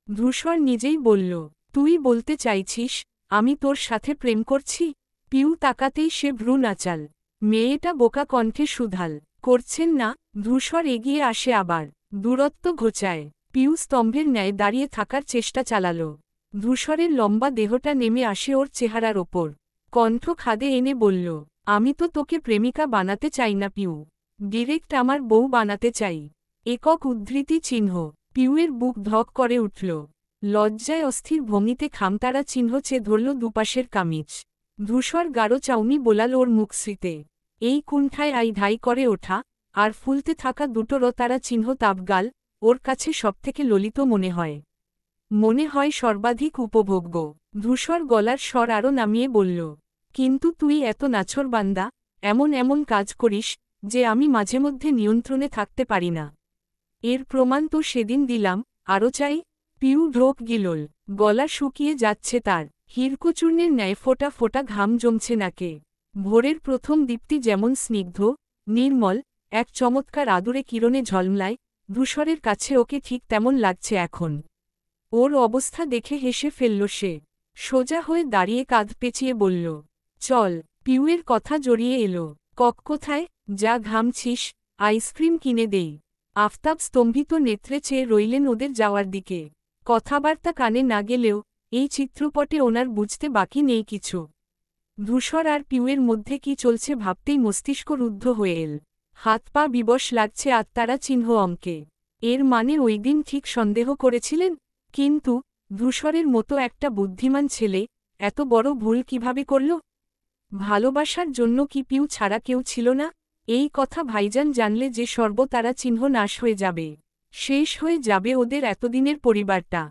ধূসর নিজেই বলল, তুই বলতে চাইছিস আমি তোর সাথে প্রেম করছি? পিউ তাকাতেই সে ভ্রু নাচাল। মেয়েটা বোকা কণ্ঠে শুধাল, করছেন না? ধূসর এগিয়ে আসে আবার, দূরত্ব ঘোচায়। পিউ স্তম্ভের ন্যায় দাঁড়িয়ে থাকার চেষ্টা চালাল। ধূসরের লম্বা দেহটা নেমে আসে ওর চেহারার ওপর। কণ্ঠ খাদে এনে বলল, আমি তো তোকে প্রেমিকা বানাতে চাই না পিউ, ডিরেক্ট আমার বউ বানাতে চাই। একক উদ্ধৃতি চিহ্ন। পিউয়ের বুক ধক করে উঠল। লজ্জায় অস্থির ভঙ্গিতে খামতারা চিহ্ন চেয়ে ধরল দুপাশের কামিজ। ধূসর গাঢ় চাউনি বোলাল ওর মুখশ্রীতে। এই কুণ্ঠায় আই ঢাই করে ওঠা, আর ফুলতে থাকা দুটো রতারা চিহ্ন তাবগাল ওর কাছে সবথেকে ললিত মনে হয়। মনে হয় সর্বাধিক উপভোগ্য। ধূসর গলার স্বর আরও নামিয়ে বলল, কিন্তু তুই এত নাছোড়বান্দা, এমন এমন কাজ করিস যে আমি মাঝে মধ্যে নিয়ন্ত্রণে থাকতে পারি না। এর প্রমাণ তো সেদিন দিলাম, আরও চাই? পিউ ঢোক গিলল। গলা শুকিয়ে যাচ্ছে তার, হিরকচূর্ণের ন্যায় ফোঁটা ফোঁটা ঘাম জমছে নাকে। ভোরের প্রথম দীপ্তি যেমন স্নিগ্ধ, নির্মল, এক চমৎকার আদুরে কিরণে ঝলমলায়, ধূসরের কাছে ওকে ঠিক তেমন লাগছে এখন। ওর অবস্থা দেখে হেসে ফেলল সে। সোজা হয়ে দাঁড়িয়ে কাঁধ পেঁচিয়ে বলল, চল। পিউয়ের কথা জড়িয়ে এলো। কোথায়? যা ঘামছিস, আইসক্রিম কিনে দেই। আফতাব স্তম্ভিত নেত্রে চেয়ে রইলেন ওদের যাওয়ার দিকে। কথাবার্তা কানে না গেলেও এই চিত্রপটে ওনার বুঝতে বাকি নেই কিছু। ধূসর আর পিউয়ের মধ্যে কি চলছে ভাবতেই মস্তিষ্ক রুদ্ধ হয়ে এল। হাত পা বিবশ লাগছে আত্মারা চিহ্ন অঙ্কে। এর মানে ওই দিন ঠিক সন্দেহ করেছিলেন? কিন্তু ধূসরের মতো একটা বুদ্ধিমান ছেলে এত বড় ভুল কিভাবে করল? ভালোবাসার জন্য কি পিউ ছাড়া কেউ ছিল না? এই কথা ভাইজান জানলে যে সর্বতারা চিহ্ন নাশ হয়ে যাবে, শেষ হয়ে যাবে ওদের এতদিনের পরিবারটা।